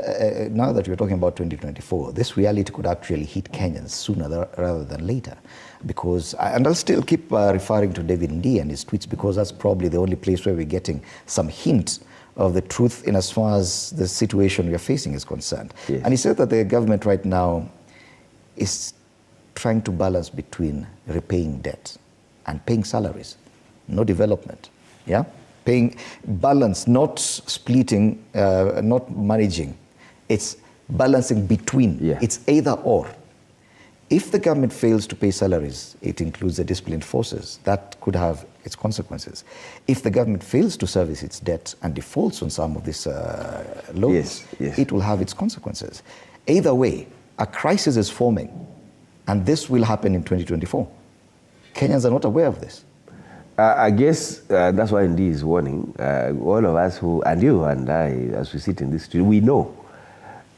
now that we're talking about 2024, this reality could actually hit Kenyans sooner rather than later. Because, and I'll still keep referring to David Ndii and his tweets, because that's probably the only place where we're getting some hint of the truth in as far as the situation we are facing is concerned. Yes. And he said that the government right now is trying to balance between repaying debt and paying salaries, no development. Yeah? Paying balance, not splitting, not managing. It's balancing between. Yeah. It's either or. If the government fails to pay salaries, it includes the disciplined forces. That could have its consequences. If the government fails to service its debt and defaults on some of these loans, it will have its consequences. Either way, a crisis is forming, and this will happen in 2024. Kenyans are not aware of this. I guess that's why Ndii is warning all of us who, and you and I, as we sit in this studio, we know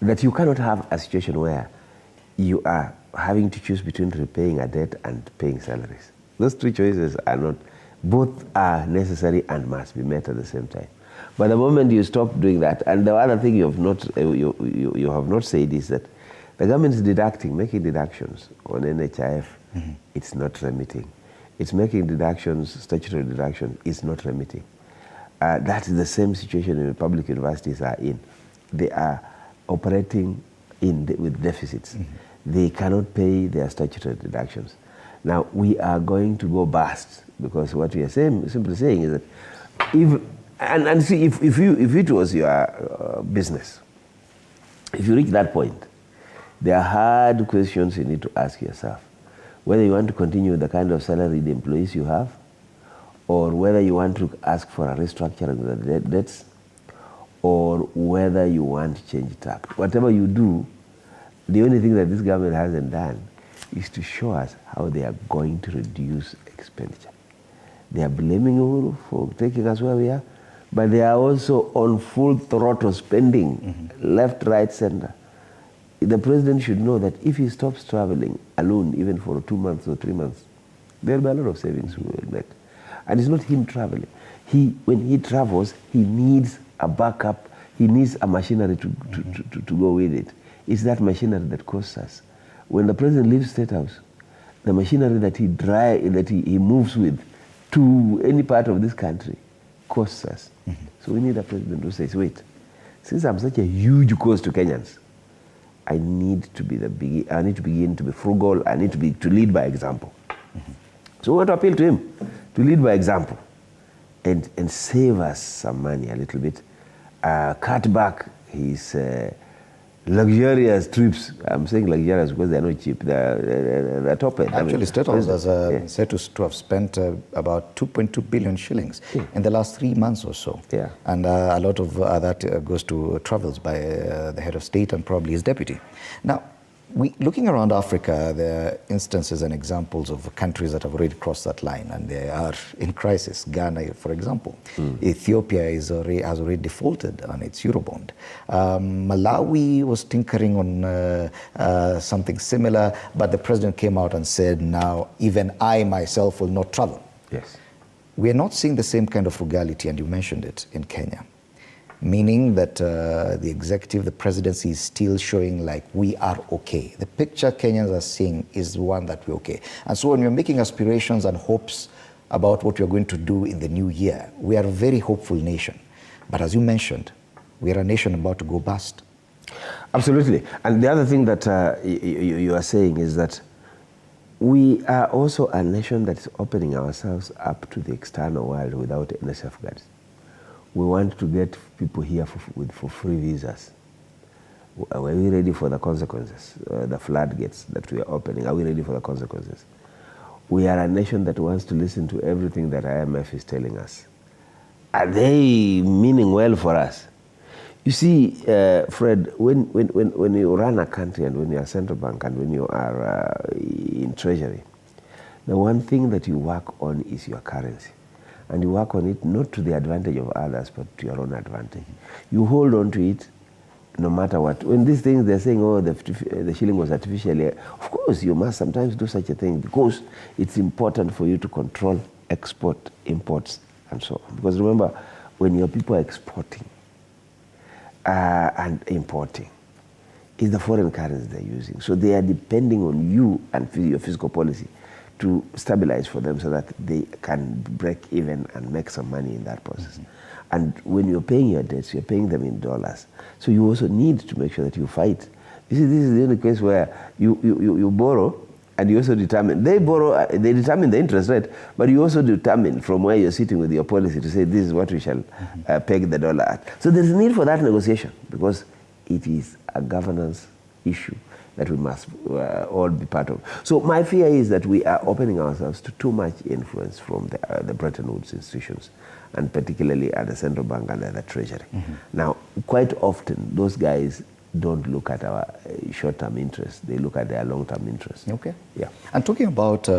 that you cannot have a situation where you are having to choose between repaying a debt and paying salaries. Those three choices are not, both are necessary and must be met at the same time. But the moment you stop doing that, and the other thing you have not said is that the government is making deductions on NHIF. It's not remitting. It's making deductions, statutory deductions, it's not remitting. That is the same situation in public universities are in. They are operating with deficits. They cannot pay their statutory deductions. Now, we are going to go bust, because what we are simply saying is that if it was your business, if you reach that point, there are hard questions you need to ask yourself. Whether you want to continue the kind of salaried employees you have, or whether you want to ask for a restructuring of the debts, or whether you want to change tax. Whatever you do, the only thing that this government hasn't done is to show us how they are going to reduce expenditure. They are blaming Uhuru for taking us where we are, but they are also on full throttle spending, left, right, center. The president should know that if he stops traveling alone, even for 2 months or 3 months, there will be a lot of savings we will make. And it's not him traveling. When he travels, he needs a backup. He needs a machinery to go with it. It's that machinery that costs us. When the president leaves State House, the machinery that he moves with to any part of this country costs us. So we need a president who says, wait, since I'm such a huge cost to Kenyans, I need to begin to be frugal. I need to lead by example. So we want to appeal to him to lead by example and save us some money a little bit, cut back his luxurious trips. I'm saying luxurious because they're not cheap. They're top end. Actually, State House has said to have spent about 2.2 billion shillings in the last 3 months or so. Yeah. And a lot of that goes to travels by the head of state and probably his deputy. Now, looking around Africa, there are instances and examples of countries that have already crossed that line and they are in crisis. Ghana, for example. Ethiopia has already defaulted on its Eurobond. Malawi was tinkering on something similar, but the president came out and said, now even I myself will not travel. Yes. We are not seeing the same kind of frugality, and you mentioned it, in Kenya. Meaning that the executive, the presidency is still showing like we are okay. The picture Kenyans are seeing is one that we're okay. And so when we're making aspirations and hopes about what we're going to do in the new year, we are a very hopeful nation. But as you mentioned, we are a nation about to go bust. Absolutely. And the other thing that you are saying is that we are also a nation that is opening ourselves up to the external world without any safeguards. We want to get people here for free visas. Are we ready for the consequences? The floodgates that we are opening, are we ready for the consequences? We are a nation that wants to listen to everything that IMF is telling us. Are they meaning well for us? You see, Fred, when you run a country and when you are central bank and when you are in treasury, the one thing that you work on is your currency. And you work on it not to the advantage of others, but to your own advantage. You hold on to it no matter what. When these things, they're saying, oh, the shilling was artificially, of course, you must sometimes do such a thing because it's important for you to control export, imports, and so on. Because remember, when your people are exporting and importing, it's the foreign currency they're using. So they are depending on you and your fiscal policy to stabilize for them so that they can break even and make some money in that process. And when you're paying your debts, you're paying them in dollars. So you also need to make sure that you fight. You see, this is the only case where you borrow and you also determine, they determine the interest rate, but you also determine from where you're sitting with your policy to say this is what we shall peg the dollar at. So there's a need for that negotiation because it is a governance issue that we must all be part of. So my fear is that we are opening ourselves to too much influence from the Bretton Woods institutions, and particularly at the central bank and at the treasury. Now, quite often, those guys don't look at our short-term interests. They look at their long-term interests. Okay. Yeah. And talking about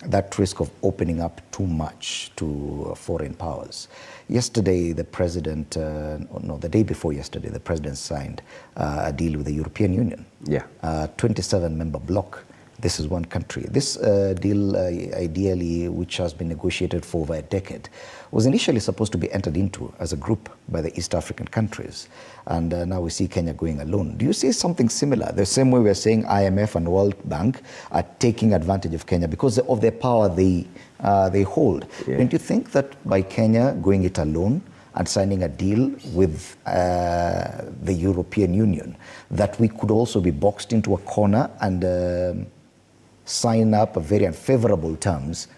that risk of opening up too much to foreign powers. Yesterday, the president, the day before yesterday, the president signed a deal with the European Union. Yeah. 27-member bloc. This is one country. This deal, ideally, which has been negotiated for over a decade, was initially supposed to be entered into as a group by the East African countries. And now we see Kenya going alone. Do you see something similar? The same way we're saying IMF and World Bank are taking advantage of Kenya because of their power they hold. Yeah. Don't you think that by Kenya going it alone and signing a deal with the European Union, that we could also be boxed into a corner and sign up a very unfavorable terms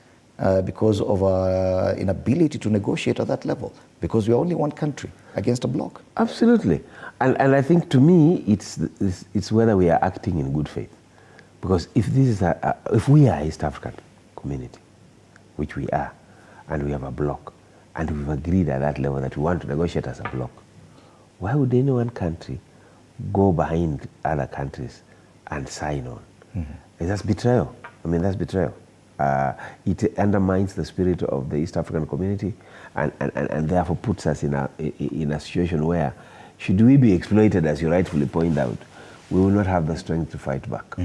because of our inability to negotiate at that level, because we're only one country against a bloc? Absolutely. And I think to me, it's whether we are acting in good faith. Because if we are East African community, which we are, and we have a bloc, and we've agreed at that level that we want to negotiate as a bloc, why would any one country go behind other countries and sign on? That's betrayal. I mean, that's betrayal. It undermines the spirit of the East African community and therefore puts us in a situation where, should we be exploited, as you rightfully point out, we will not have the strength to fight back.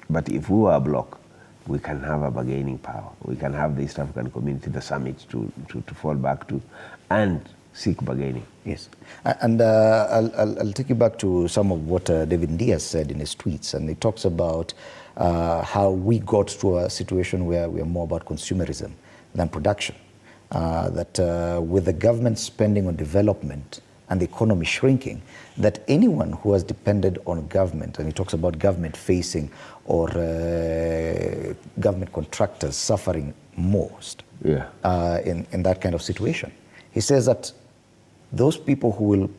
But if we were a bloc, we can have a bargaining power. We can have the East African community, the summit to fall back to, and seek bargaining. Yes. And I'll take you back to some of what David Ndiaye said in his tweets. And he talks about how we got to a situation where we are more about consumerism than production. That with the government spending on development and the economy shrinking, that anyone who has depended on government, and he talks about government facing or government contractors suffering most in that kind of situation. He says that those people who will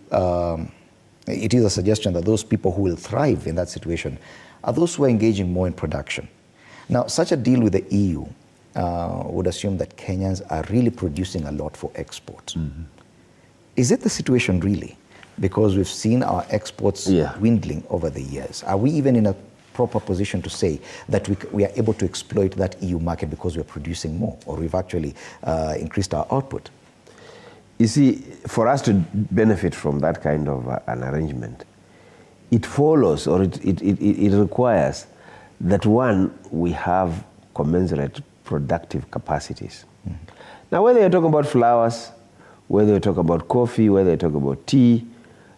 it is a suggestion that those people who will thrive in that situation are those who are engaging more in production. Now, such a deal with the EU would assume that Kenyans are really producing a lot for export. Is it the situation really? Because we've seen our exports dwindling over the years. Are we even in a proper position to say that we are able to exploit that EU market because we're producing more, or we've actually increased our output? You see, for us to benefit from that kind of an arrangement, it follows, or it requires that, one, we have commensurate productive capacities. Now, whether you're talking about flowers, whether you're talking about coffee, whether you're talking about tea,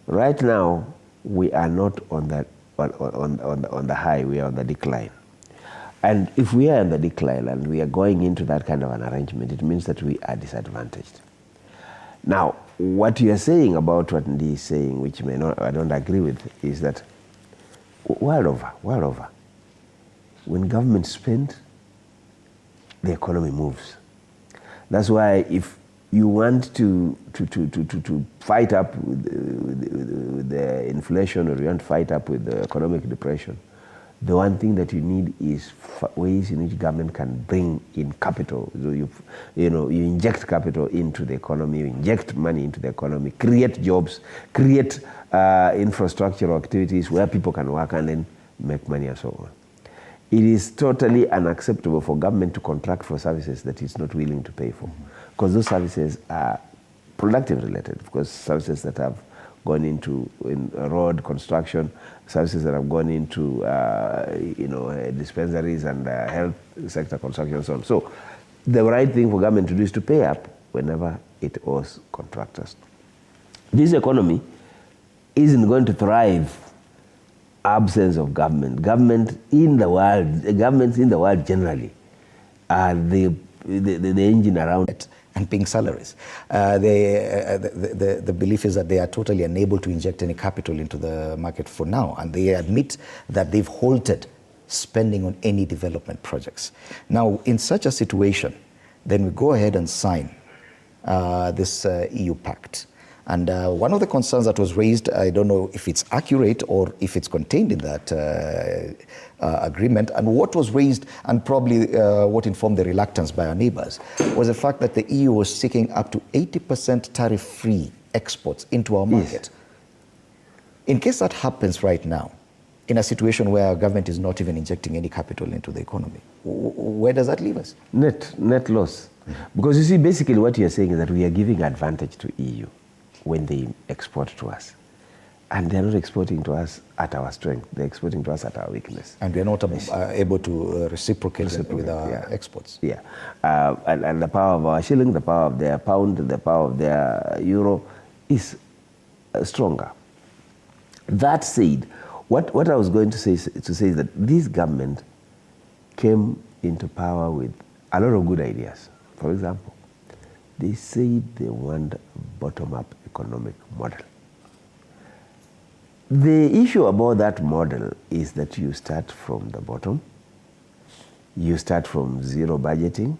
right now we are not on that on the high, we are on the decline. And if we are on the decline and we are going into that kind of an arrangement, it means that we are disadvantaged. Now, what you are saying about what Ndi is saying, which I don't agree with, is that world over, when government spends, the economy moves. That's why if you want to fight up with the inflation, or you want to fight up with the economic depression, the one thing that you need is ways in which government can bring in capital. So you inject capital into the economy, you inject money into the economy, create jobs, create infrastructural activities where people can work and then make money and so on. It is totally unacceptable for government to contract for services that it's not willing to pay for, because those services are productive related, because services that have gone into road construction, services that have gone into dispensaries and health sector construction and so on. So the right thing for government to do is to pay up whenever it owes contractors. This economy isn't going to thrive absence of government. Governments in the world generally are the engine around it. And paying salaries. The belief is that they are totally unable to inject any capital into the market for now, and they admit that they've halted spending on any development projects. Now, in such a situation, then we go ahead and sign this EU pact. And one of the concerns that was raised, I don't know if it's accurate or if it's contained in that agreement, and what was raised and probably what informed the reluctance by our neighbors, was the fact that the EU was seeking up to 80% tariff-free exports into our market. Yes. In case that happens right now, in a situation where our government is not even injecting any capital into the economy, where does that leave us? Net loss. Because you see, basically what you're saying is that we are giving advantage to EU when they export to us. And they're not exporting to us at our strength, they're exporting to us at our weakness. And we're not able to reciprocate with our exports. Yeah, and the power of our shilling, the power of their pound, the power of their euro is stronger. That said, what I was going to say is that this government came into power with a lot of good ideas. For example, they said they want a bottom-up economic model. The issue about that model is that you start from the bottom, you start from zero budgeting,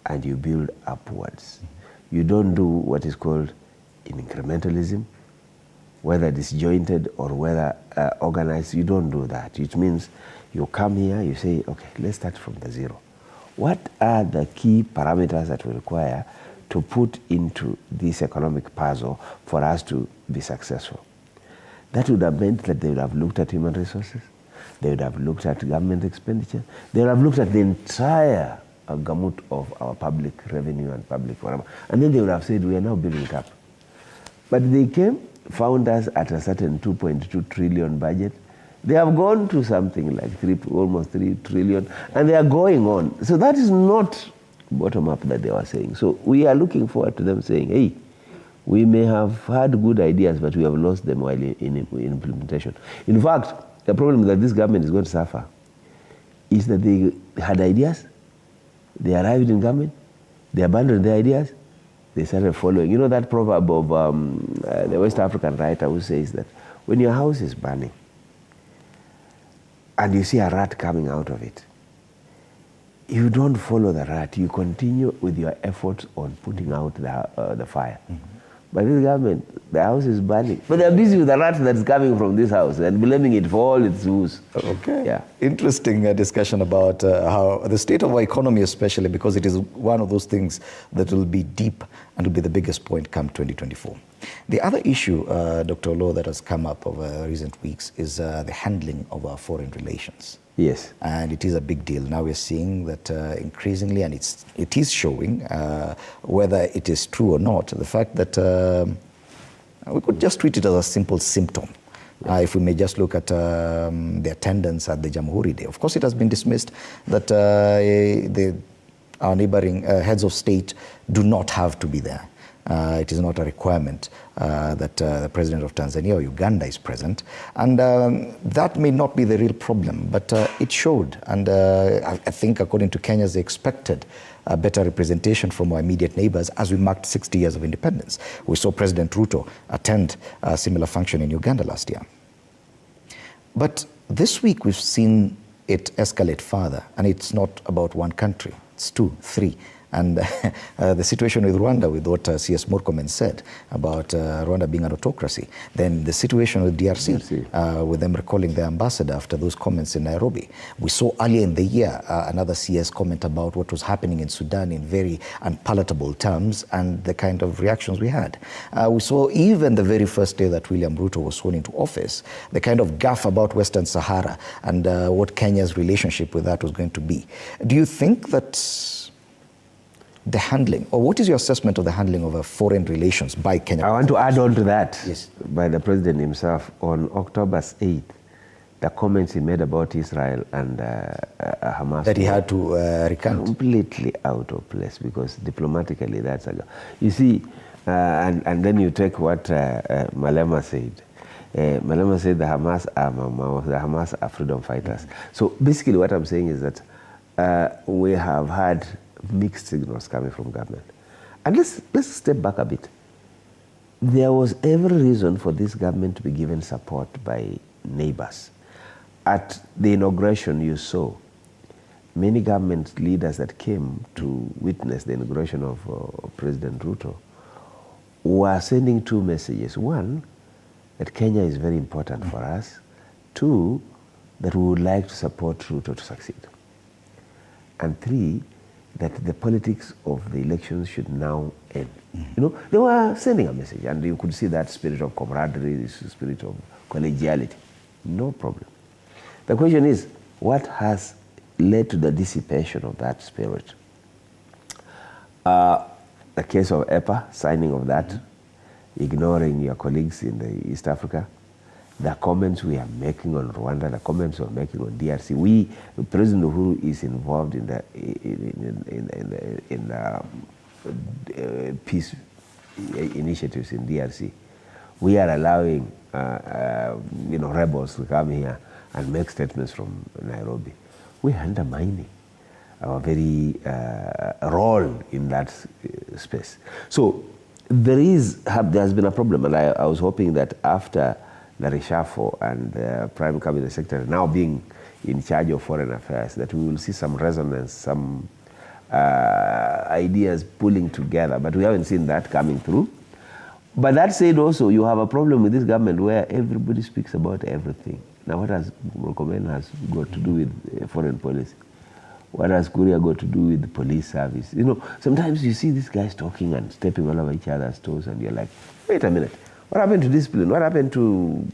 and you build upwards. You don't do what is called incrementalism, whether disjointed or whether organized. You don't do that. It means you come here, you say, okay, let's start from the zero. What are the key parameters that we require to put into this economic puzzle for us to be successful? That would have meant that they would have looked at human resources, they would have looked at government expenditure, they would have looked at the entire gamut of our public revenue and public whatever, and then they would have said, we are now building up. But they came, found us at a certain 2.2 trillion budget. They have gone to something like almost 3 trillion, and they are going on. So that is not bottom-up that they were saying. So we are looking forward to them saying, hey, we may have had good ideas, but we have lost them while in implementation. In fact, the problem that this government is going to suffer is that they had ideas, they arrived in government, they abandoned their ideas, they started following. You know that proverb of the West African writer who says that when your house is burning and you see a rat coming out of it, you don't follow the rat, you continue with your efforts on putting out the fire. But this government, the house is burning. But they're busy with the rat that's coming from this house and blaming it for all its woes. Okay. Yeah. Interesting discussion about how the state of our economy, especially because it is one of those things that will be deep and will be the biggest point come 2024. The other issue, Dr. Olo, that has come up over recent weeks is the handling of our foreign relations. Yes. And it is a big deal. Now we're seeing that increasingly, and it is showing, whether it is true or not, the fact that we could just treat it as a simple symptom. If we may just look at the attendance at the Jamhuri Day. Of course, it has been dismissed that our neighboring heads of state do not have to be there. It is not a requirement that the president of Tanzania or Uganda is present. And that may not be the real problem, but it showed. And I think according to Kenyans, they expected a better representation from our immediate neighbors as we marked 60 years of independence. We saw President Ruto attend a similar function in Uganda last year. But this week we've seen it escalate further, and it's not about one country, it's 2, 3. And the situation with Rwanda, with what C.S. Murkomen said about Rwanda being an autocracy. Then the situation with DRC. With them recalling their ambassador after those comments in Nairobi. We saw earlier in the year another CS comment about what was happening in Sudan in very unpalatable terms and the kind of reactions we had. We saw even the very first day that William Ruto was sworn into office, the kind of gaffe about Western Sahara and what Kenya's relationship with that was going to be. Do you think that the handling, or what is your assessment of the handling of foreign relations by Kenya? I want to add on to that, yes, by the president himself. On October 8th, the comments he made about Israel and Hamas, that he had to recant, completely out of place, because diplomatically that's a... You see, and then you take what Malema said. Malema said the Hamas are freedom fighters. So basically what I'm saying is that we have had mixed signals coming from government. And let's step back a bit. There was every reason for this government to be given support by neighbors. At the inauguration, you saw many government leaders that came to witness the inauguration of President Ruto were sending 2 messages. 1, that Kenya is very important for us. 2, that we would like to support Ruto to succeed. And 3, that the politics of the elections should now end. You know, they were sending a message, and you could see that spirit of camaraderie, this spirit of collegiality. No problem. The question is, what has led to the dissipation of that spirit? The case of EPA, signing of that, ignoring your colleagues in the East Africa, the comments we are making on Rwanda, the comments we are making on DRC. President Uhuru is involved in the peace initiatives in DRC. We are allowing rebels to come here and make statements from Nairobi. We are undermining our very role in that space. So there's been a problem, and I was hoping that after the reshuffle and the Prime Cabinet Secretary now being in charge of foreign affairs, that we will see some resonance, some ideas pulling together, but we haven't seen that coming through. But that said also, you have a problem with this government where everybody speaks about everything. Now what has Murkomen has got to do with foreign policy? What has Korea got to do with the police service? You know, sometimes you see these guys talking and stepping all over each other's toes, and you're like, wait a minute. What happened to discipline? What happened to...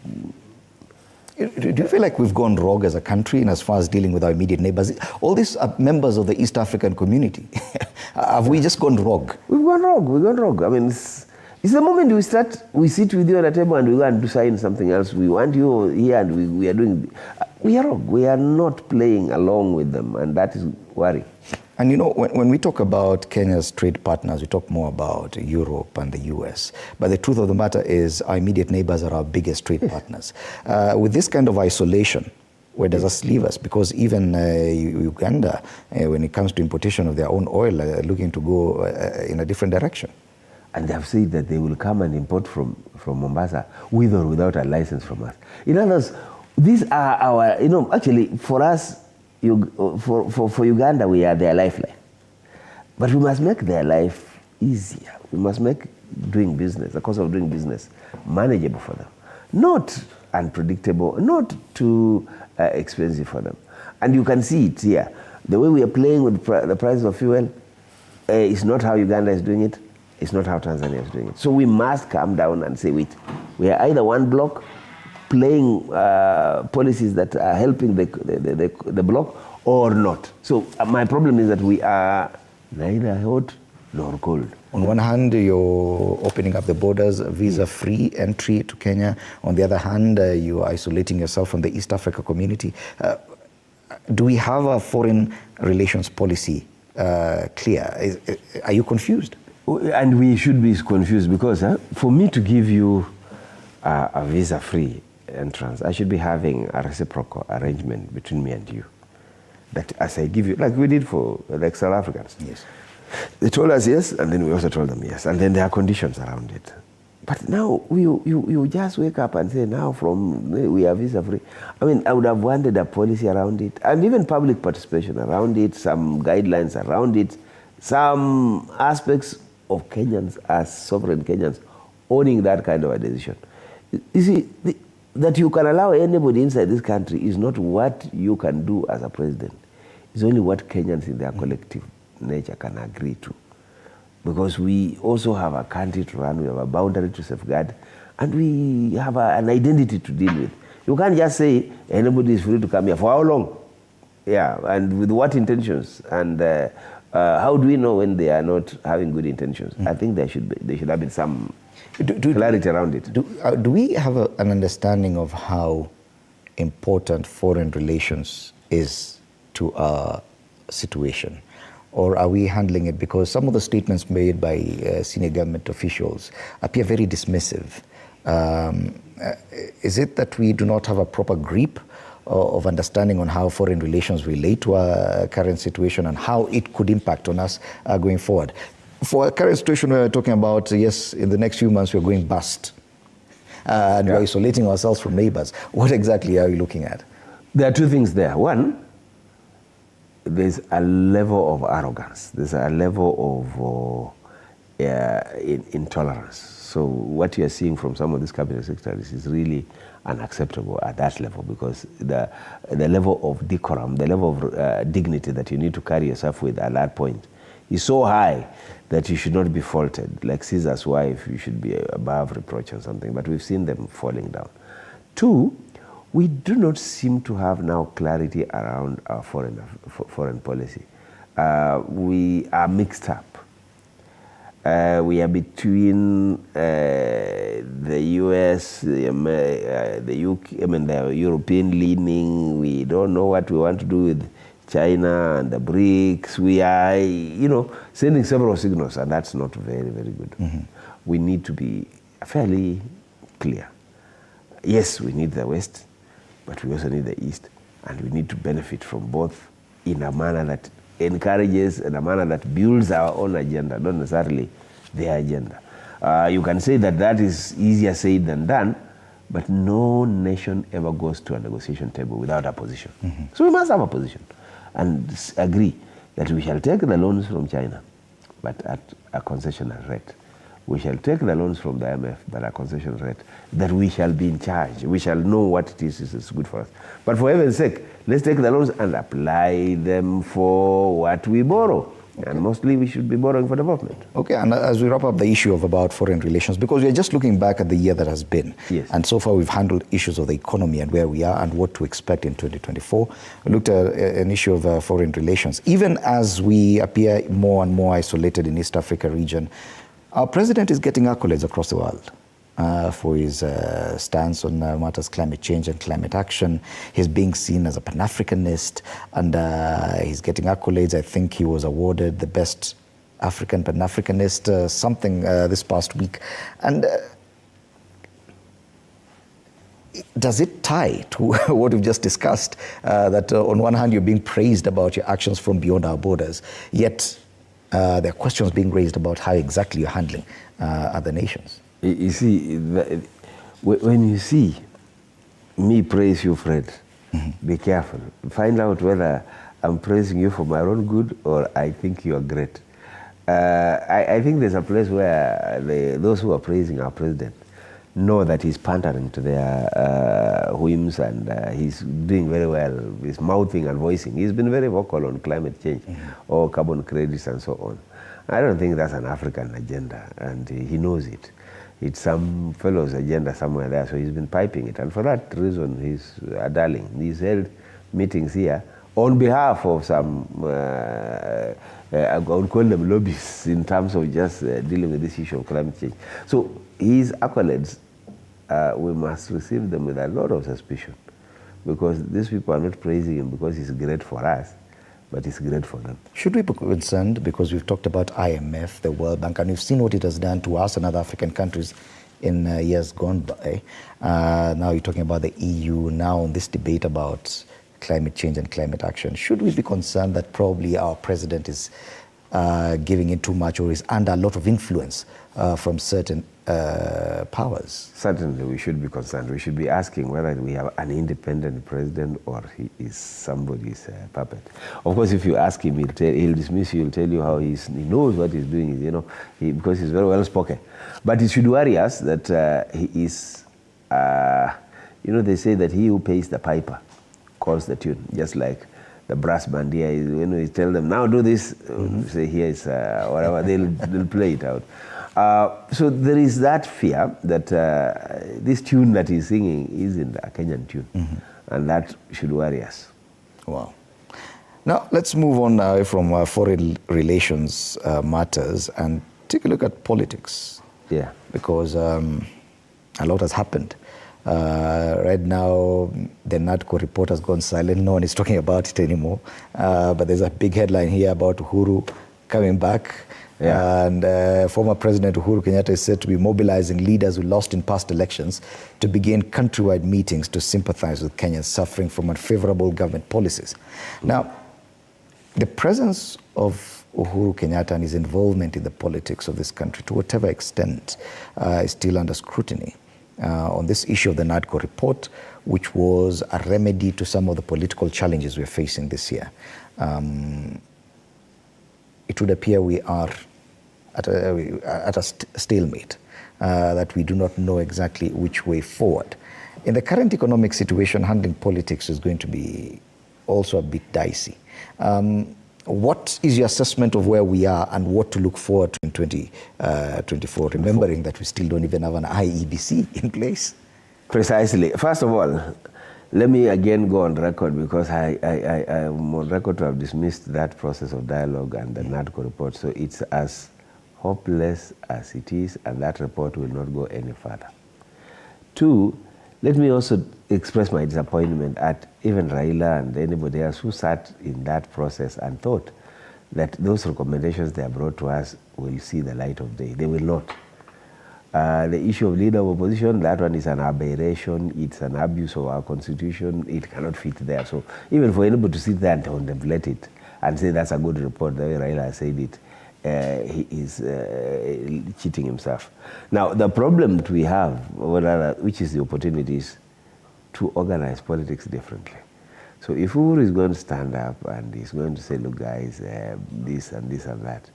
Do you feel like we've gone rogue as a country in as far as dealing with our immediate neighbors? All these are members of the East African community. Have we just gone rogue? We've gone rogue. I mean, it's the moment we sit with you at a table and we go and sign something else. We want you here and we are doing... We are rogue. We are not playing along with them, and that is worrying. And you know, when we talk about Kenya's trade partners, we talk more about Europe and the US. But the truth of the matter is our immediate neighbors are our biggest trade partners. With this kind of isolation, where does us leave us? Because even Uganda, when it comes to importation of their own oil, are looking to go in a different direction. And they have said that they will come and import from Mombasa with or without a license from us. In other words, these are our, actually for us, for Uganda, we are their lifeline. But we must make their life easier. We must make doing business, the cost of doing business, manageable for them. Not unpredictable, not too expensive for them. And you can see it here. The way we are playing with the price of fuel is not how Uganda is doing it. It's not how Tanzania is doing it. So we must come down and say, wait, we are either one block playing policies that are helping the block or not. So my problem is that we are neither hot nor cold. On one hand, you're opening up the borders, visa-free entry to Kenya. On the other hand, you're isolating yourself from the East Africa community. Do we have a foreign relations policy clear? Are you confused? And we should be confused because for me to give you a visa-free entrance, I should be having a reciprocal arrangement between me and you. That as I give you, like we did for like South Africans. Yes. They told us yes, and then we also told them yes, and then there are conditions around it. But now you just wake up and say, now we are visa-free. I mean, I would have wanted a policy around it, and even public participation around it, some guidelines around it, some aspects of Kenyans as sovereign Kenyans owning that kind of a decision. You see, that you can allow anybody inside this country is not what you can do as a president. It's only what Kenyans in their collective nature can agree to. Because we also have a country to run, we have a boundary to safeguard, and we have an identity to deal with. You can't just say anybody is free to come here. For how long? Yeah, and with what intentions? And how do we know when they are not having good intentions? I think there should have been some clarity around it. Do we have an understanding of how important foreign relations is to our situation? Or are we handling it? Because some of the statements made by senior government officials appear very dismissive. Is it that we do not have a proper grip of understanding on how foreign relations relate to our current situation and how it could impact on us going forward? For our current situation, we're talking about, yes, in the next few months, we're going bust. And we're isolating ourselves from neighbors. What exactly are you looking at? There are two things there. One, there's a level of arrogance. There's a level of intolerance. So what you're seeing from some of these cabinet secretaries is really unacceptable at that level, because the level of decorum, the level of dignity that you need to carry yourself with at that point is so high that you should not be faulted. Like Caesar's wife, you should be above reproach or something, but we've seen them falling down. Two, we do not seem to have now clarity around our foreign policy. We are mixed up. We are between the US, the UK, I mean the European leaning. We don't know what we want to do with China and the BRICS. We are, sending several signals, and that's not very, very good. Mm-hmm. We need to be fairly clear. Yes, we need the West, but we also need the East, and we need to benefit from both in a manner that encourages and a manner that builds our own agenda, not necessarily their agenda. You can say that is easier said than done, but no nation ever goes to a negotiation table without a position. Mm-hmm. So we must have a position and agree that we shall take the loans from China, but at a concessional rate. We shall take the loans from the IMF, but at a concessional rate. That we shall be in charge. We shall know what it is good for us. But for heaven's sake, let's take the loans and apply them for what we borrow. Okay. And mostly we should be borrowing for development. Okay, and as we wrap up the issue of about foreign relations, because we're just looking back at the year that has been. Yes. And so far we've handled issues of the economy and where we are and what to expect in 2024. We looked at an issue of foreign relations. Even as we appear more and more isolated in East Africa region, our president is getting accolades across the world for his stance on matters climate change and climate action. He's being seen as a Pan-Africanist, and he's getting accolades. I think he was awarded the best African Pan-Africanist, something this past week. And does it tie to what we've just discussed, that on one hand you're being praised about your actions from beyond our borders, yet there are questions being raised about how exactly you're handling other nations? You see, when you see me praise you, Fred, mm-hmm. Be careful. Find out whether I'm praising you for my own good or I think you are great. I think there's a place where those who are praising our president know that he's pandering to their whims, and he's doing very well. He's mouthing and voicing. He's been very vocal on climate change or carbon credits and so on. I don't think that's an African agenda, and he knows it. It's some fellow's agenda somewhere there, so he's been piping it. And for that reason, he's a darling. He's held meetings here on behalf of some, I would call them lobbyists, in terms of just dealing with this issue of climate change. So his accolades, we must receive them with a lot of suspicion, because these people are not praising him because he's great for us, but it's great for them. Should we be concerned, because we've talked about IMF, the World Bank, and we've seen what it has done to us and other African countries in years gone by. Now you're talking about the EU, now on this debate about climate change and climate action. Should we be concerned that probably our president is giving in too much, or is under a lot of influence from certain powers? Certainly we should be concerned. We should be asking whether we have an independent president or he is somebody's puppet. Of course, if you ask him, he'll dismiss you, he'll tell you how he knows what he's doing, you know, because he's very well spoken. But it should worry us that he is, you know, they say that he who pays the piper calls the tune, just like the brass band here. When we tell them, now do this, say here is whatever, they'll play it out. So there is that fear that this tune that he's singing isn't a Kenyan tune, and that should worry us. Wow. Now let's move on now from foreign relations matters and take a look at politics. Yeah. Because a lot has happened. Right now, the NADCO report has gone silent. No one is talking about it anymore. But there's a big headline here about Uhuru coming back. Yeah. And former President Uhuru Kenyatta is said to be mobilizing leaders who lost in past elections to begin countrywide meetings to sympathize with Kenyans suffering from unfavorable government policies. Now, the presence of Uhuru Kenyatta and his involvement in the politics of this country, to whatever extent, is still under scrutiny. On this issue of the NADCO report, which was a remedy to some of the political challenges we're facing this year. It would appear we are at a stalemate, that we do not know exactly which way forward. In the current economic situation, handling politics is going to be also a bit dicey. What is your assessment of where we are and what to look forward to in 2024, remembering that we still don't even have an IEBC in place? Precisely. First of all, let me again go on record, because I'm on record to have dismissed that process of dialogue and the NADCO report. So it's as hopeless as it is, and that report will not go any further. Two, let me also express my disappointment at even Raila and anybody else who sat in that process and thought that those recommendations they have brought to us will see the light of day. They will not. The issue of leader of opposition, that one is an aberration. It's an abuse of our constitution. It cannot fit there. So even for anybody to sit there and contemplate it and say that's a good report, the way Raila said it, he is cheating himself. Now, the problem that we have, which is the opportunities to organize politics differently. So if Uhuru is going to stand up and he's going to say, look guys, this and this and that,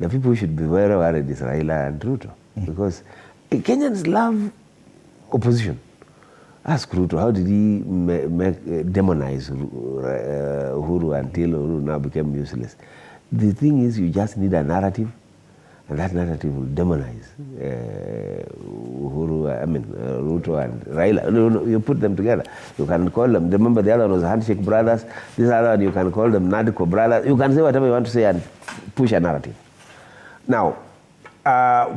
the people who should be very worried is Raila and Ruto. Because Kenyans love opposition. Ask Ruto, how did he demonize Uhuru until Uhuru now became useless? The thing is, you just need a narrative, and that narrative will demonize Ruto and Raila. You put them together. You can call them, remember the other one was Handshake Brothers, this other one you can call them NADCO Brothers. You can say whatever you want to say and push a narrative. Now,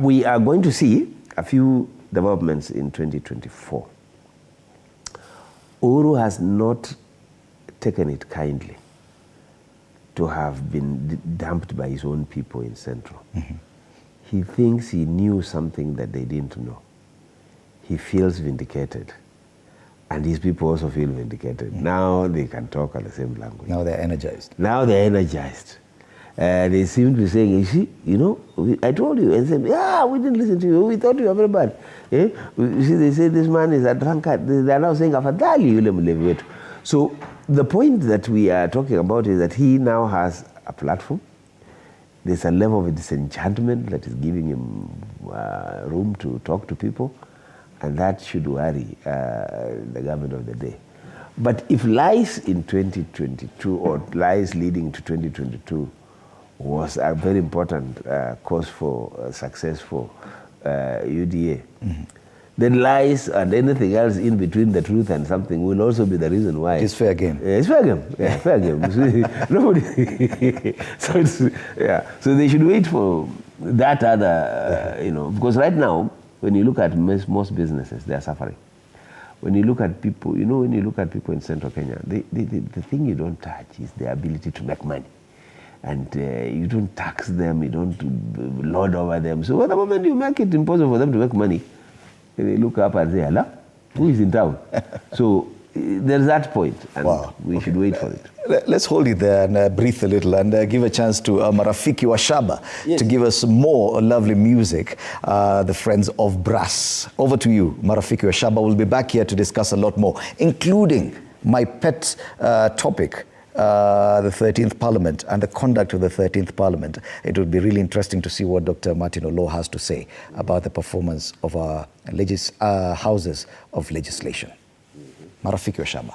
we are going to see a few developments in 2024. Uhuru has not taken it kindly to have been dumped by his own people in Central. He thinks he knew something that they didn't know. He feels vindicated. And his people also feel vindicated. Now they can talk at the same language. Now they're energized. Now they're energized. They seem to be saying, you see, you know, I told you. And said, yeah, we didn't listen to you. We thought you were very bad. Eh? You see, they say this man is a drunkard. They are now saying, afadhali yule mlevi wetu. So the point that we are talking about is that he now has a platform. there's a level of disenchantment that is giving him room to talk to people, and that should worry the government of the day. But if lies in 2022 or lies leading to 2022 was a very important cause for success for UDA, then lies and anything else in between the truth and something will also be the reason why. It's fair game. It's fair game. Yeah, fair game. Nobody. So they should wait for that other, because right now, when you look at most businesses, they are suffering. When you look at people, when you look at people in central Kenya, the thing you don't touch is their ability to make money. And you don't tax them, you don't lord over them. So at the moment you make it impossible for them to make money, they look up and say, hello, who is in town? So there's that point, and we should wait for it. Let's hold it there and breathe a little and give a chance to Marafiki Washaba to give us more lovely music, the Friends of Brass. Over to you, Marafiki Washaba. We'll be back here to discuss a lot more, including my pet topic, the 13th Parliament and the conduct of the 13th Parliament. It would be really interesting to see what Dr. Martin Olo has to say about the performance of our houses of legislation. Marafiki Washaba.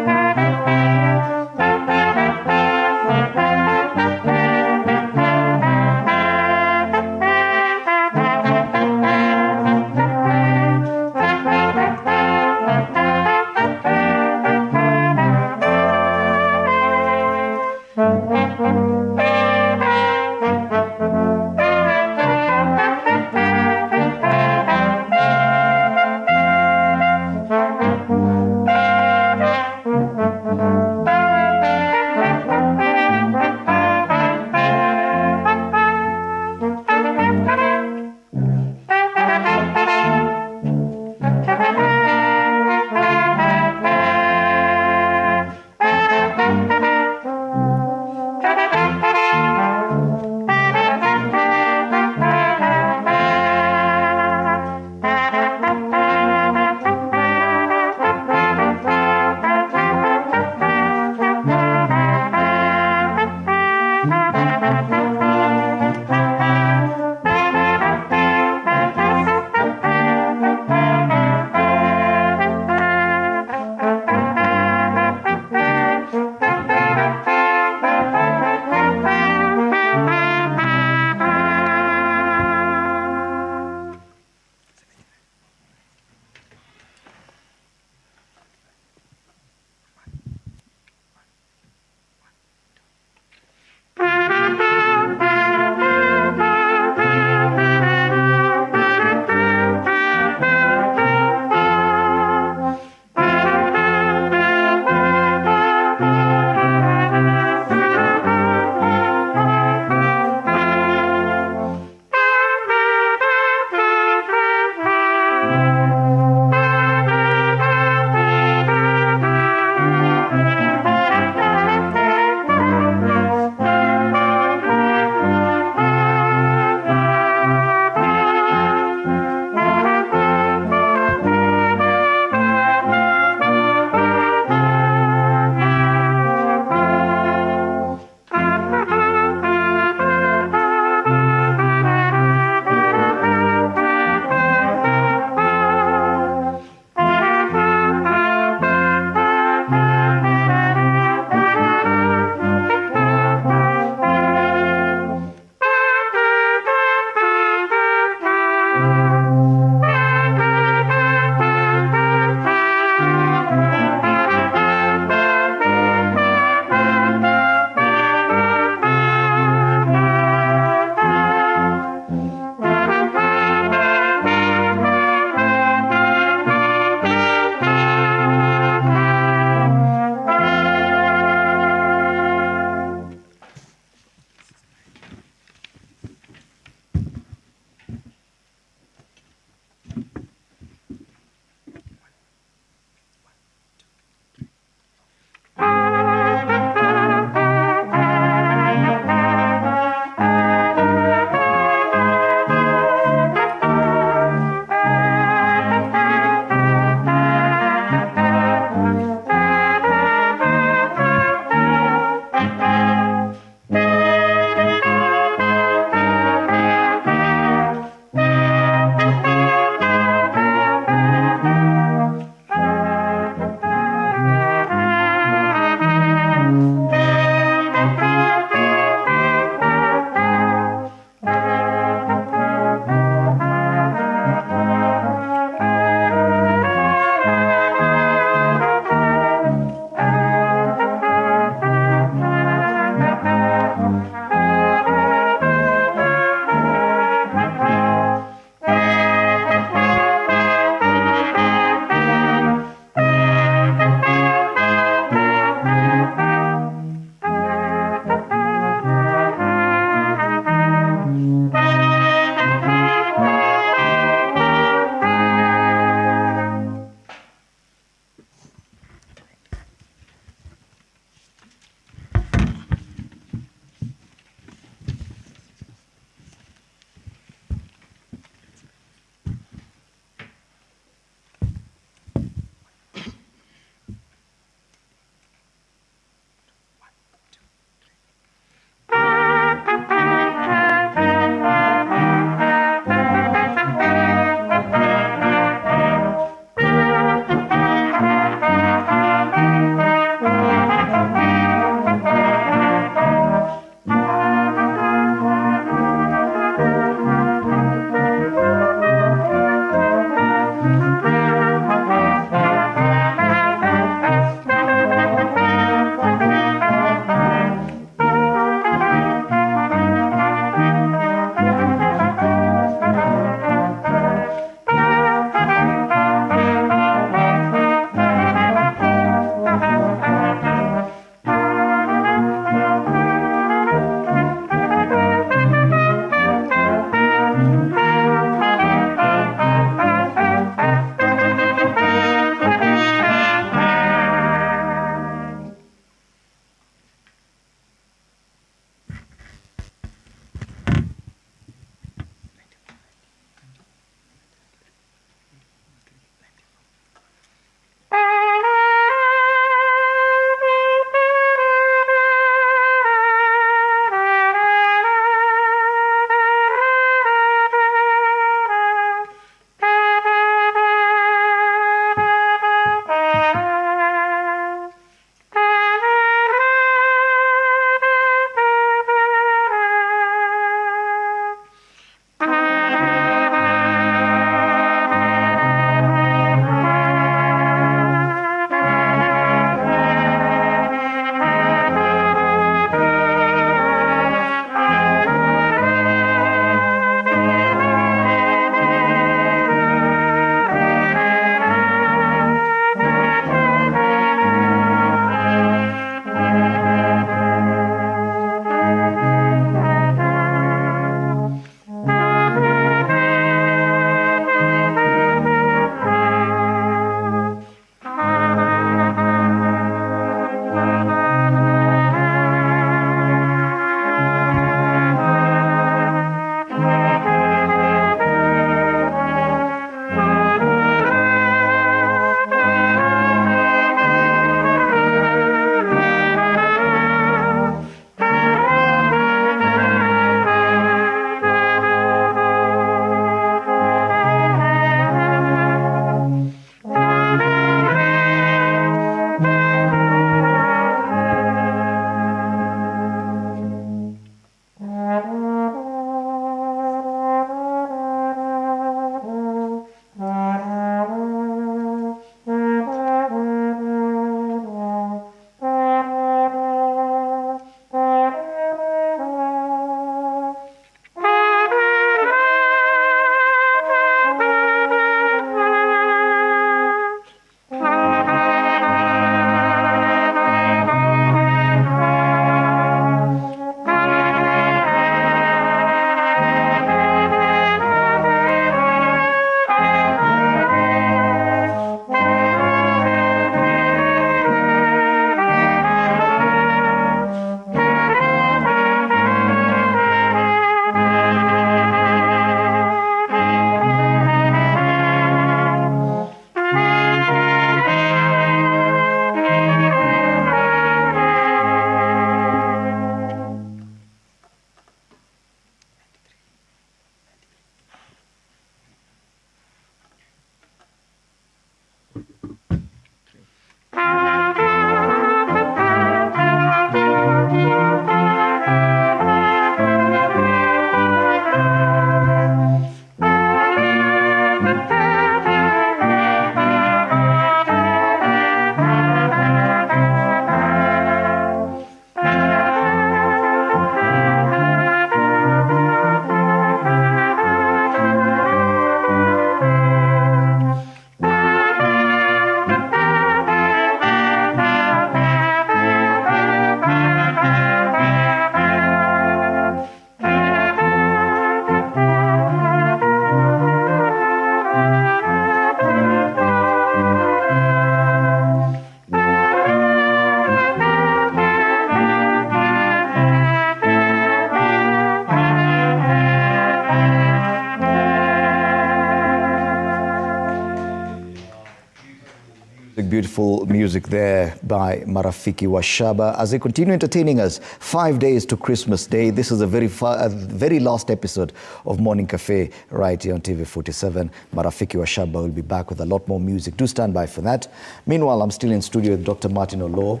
beautiful music there by Marafiki Washaba as they continue entertaining us 5 days to Christmas Day. This is a very last episode of Morning Cafe right here on TV47. Marafiki Washaba will be back with a lot more music. Do stand by for that. Meanwhile, I'm still in studio with Dr. Martin Olo,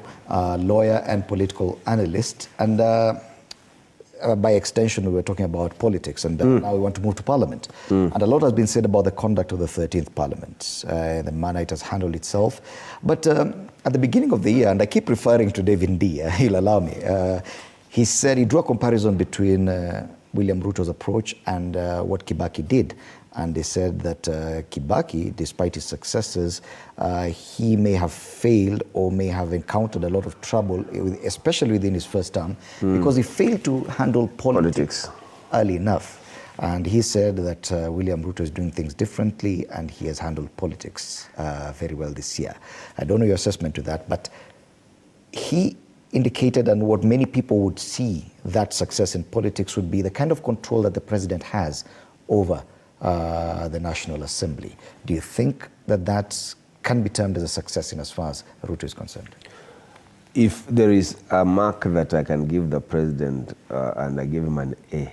lawyer and political analyst. And by extension, we were talking about politics, and now we want to move to Parliament. And a lot has been said about the conduct of the 13th Parliament, the manner it has handled itself. But at the beginning of the year, and I keep referring to David D, he'll allow me, he said he drew a comparison between William Ruto's approach and what Kibaki did. And they said that Kibaki, despite his successes, he may have failed or may have encountered a lot of trouble, especially within his first term, because he failed to handle politics early enough. And he said that William Ruto is doing things differently and he has handled politics very well this year. I don't know your assessment to that, but he indicated, and what many people would see that success in politics would be the kind of control that the president has over the National Assembly. Do you think that that can be termed as a success in as far as Ruto is concerned? If there is a mark that I can give the president, and I give him an A,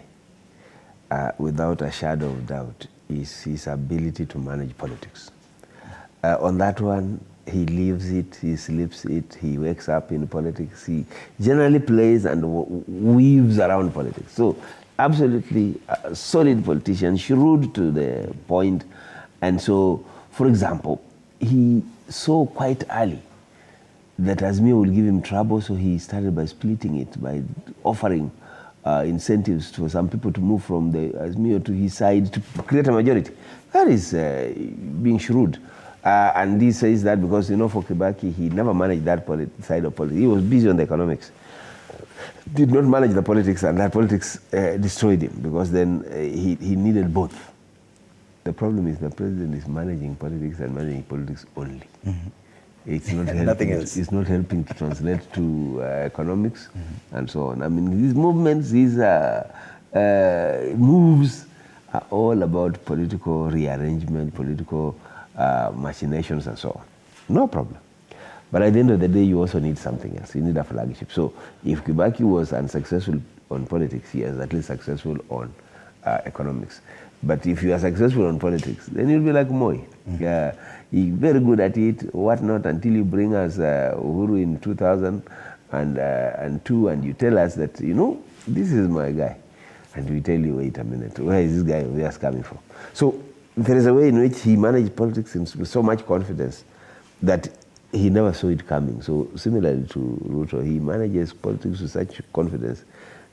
without a shadow of doubt, is his ability to manage politics. On that one, he lives it, he sleeps it, he wakes up in politics, he generally plays and weaves around politics. So, absolutely a solid politician, shrewd to the point. And so, for example, he saw quite early that Azmio will give him trouble, so he started by splitting it, by offering incentives for some people to move from the Azmio to his side to create a majority. That is being shrewd. And he says that because, you know, for Kibaki, he never managed that side of politics. He was busy on the economics. Did not manage the politics, and that politics destroyed him, because then he needed both. The problem is the president is managing politics and managing politics only. It's not helping. Nothing else. It's not helping to translate to economics and so on. I mean, these movements, these moves are all about political rearrangement, political machinations and so on. No problem. But at the end of the day, you also need something else. You need a flagship. So if Kibaki was unsuccessful on politics, he is at least successful on economics. But if you are successful on politics, then you'll be like Moi. He's very good at it, whatnot, until you bring us Uhuru in 2002, and you tell us that, you know, this is my guy. And we tell you, wait a minute, where is this guy just coming from? So there is a way in which he managed politics with so much confidence that he never saw it coming. So similarly to Ruto, he manages politics with such confidence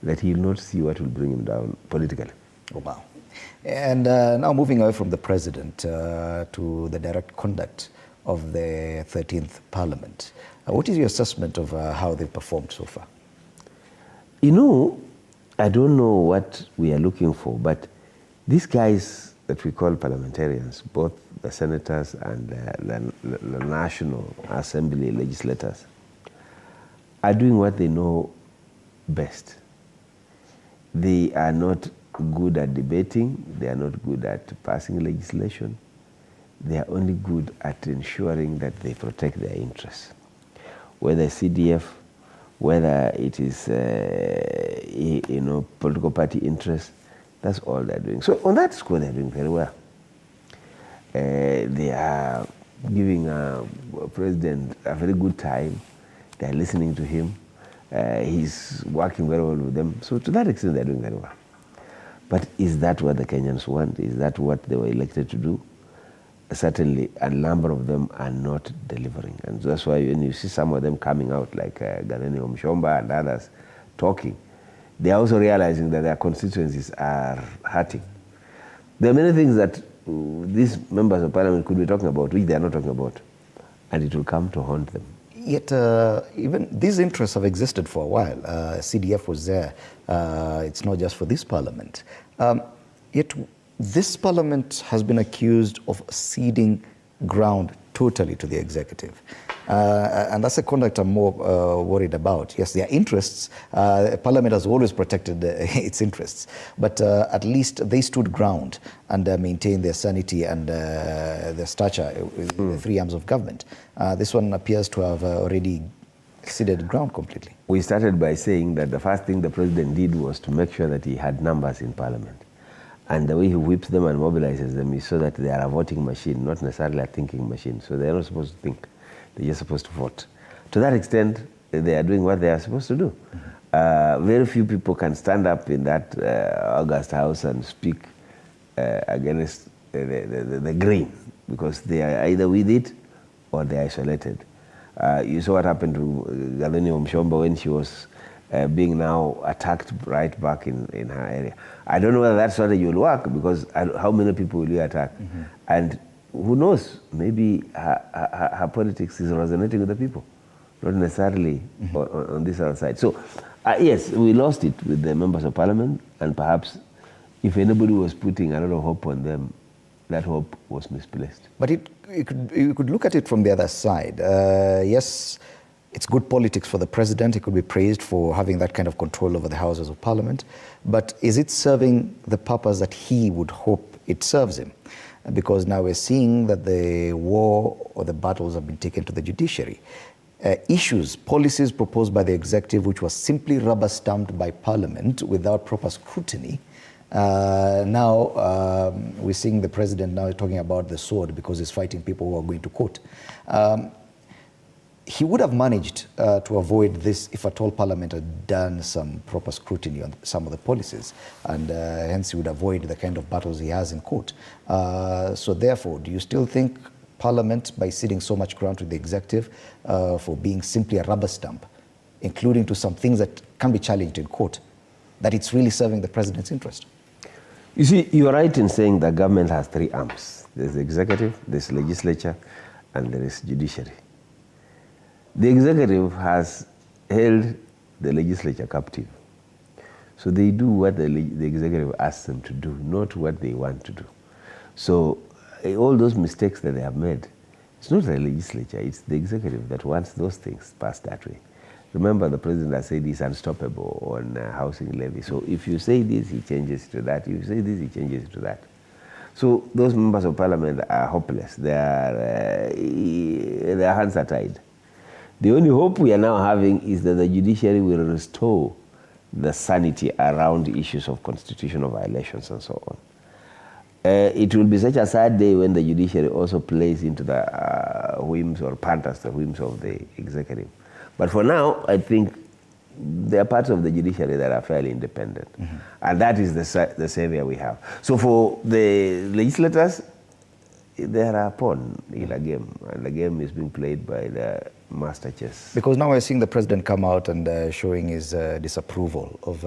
that he will not see what will bring him down politically. Oh, wow. And now moving away from the president to the direct conduct of the 13th Parliament. What is your assessment of how they've performed so far? You know, I don't know what we are looking for, but these guys that we call parliamentarians, both the senators and the National Assembly legislators, are doing what they know best. They are not good at debating, they are not good at passing legislation, they are only good at ensuring that they protect their interests. Whether CDF, whether it is you know, political party interests, that's all they're doing. So on that score, they're doing very well. They are giving a president a very good time. They're listening to him. He's working very well with them. So to that extent, they're doing very well. But is that what the Kenyans want? Is that what they were elected to do? Certainly, a number of them are not delivering. And that's why when you see some of them coming out, like Ganeni Omshomba and others, talking, they are also realizing that their constituencies are hurting. There are many things that these members of parliament could be talking about, which they are not talking about, and it will come to haunt them. Yet, even these interests have existed for a while. CDF was there. It's not just for this parliament. Yet, this parliament has been accused of ceding ground totally to the executive. And that's a conduct I'm more worried about. Yes, their interests, Parliament has always protected its interests, but at least they stood ground and maintained their sanity and their stature, the three arms of government. This one appears to have already ceded ground completely. We started by saying that the first thing the president did was to make sure that he had numbers in Parliament. And the way he whips them and mobilizes them is so that they are a voting machine, not necessarily a thinking machine. So they're not supposed to think. They're just supposed to vote. To that extent, they are doing what they are supposed to do. Very few people can stand up in that August House and speak against the grain, because they are either with it or they are isolated. You saw what happened to Galeni Mshomba when she was being now attacked right back in her area. I don't know whether that strategy will work, because how many people will you attack? And who knows, maybe her politics is resonating with the people, not necessarily on this other side. So yes, we lost it with the members of Parliament, and perhaps if anybody was putting a lot of hope on them, that hope was misplaced. But you could look at it from the other side. Yes, it's good politics for the president. He could be praised for having that kind of control over the Houses of Parliament. But is it serving the purpose that he would hope it serves him? Because now we're seeing that the war or the battles have been taken to the judiciary. Issues, policies proposed by the executive, which was simply rubber-stamped by Parliament without proper scrutiny. Now we're seeing the president now talking about the sword because he's fighting people who are going to court. He would have managed to avoid this if at all Parliament had done some proper scrutiny on some of the policies, and hence he would avoid the kind of battles he has in court. So therefore, do you still think Parliament, by ceding so much ground to the executive for being simply a rubber stamp, including to some things that can be challenged in court, that it's really serving the president's interest? You see, you're right in saying that government has three arms. There's the executive, there's legislature, and there is judiciary. The executive has held the legislature captive. So they do what the executive asks them to do, not what they want to do. So all those mistakes that they have made, it's not the legislature, it's the executive that wants those things passed that way. Remember, the president has said he's unstoppable on housing levy. So if you say this, he changes to that. If you say this, he changes to that. So those members of Parliament are hopeless. Their hands are tied. The only hope we are now having is that the judiciary will restore the sanity around issues of constitutional violations and so on. It will be such a sad day when the judiciary also plays into the whims or panders the whims of the executive. But for now, I think there are parts of the judiciary that are fairly independent. And that is the savior we have. So for the legislators, they are a pawn in a game, and the game is being played by the master chess. Because now we're seeing the president come out and showing his disapproval of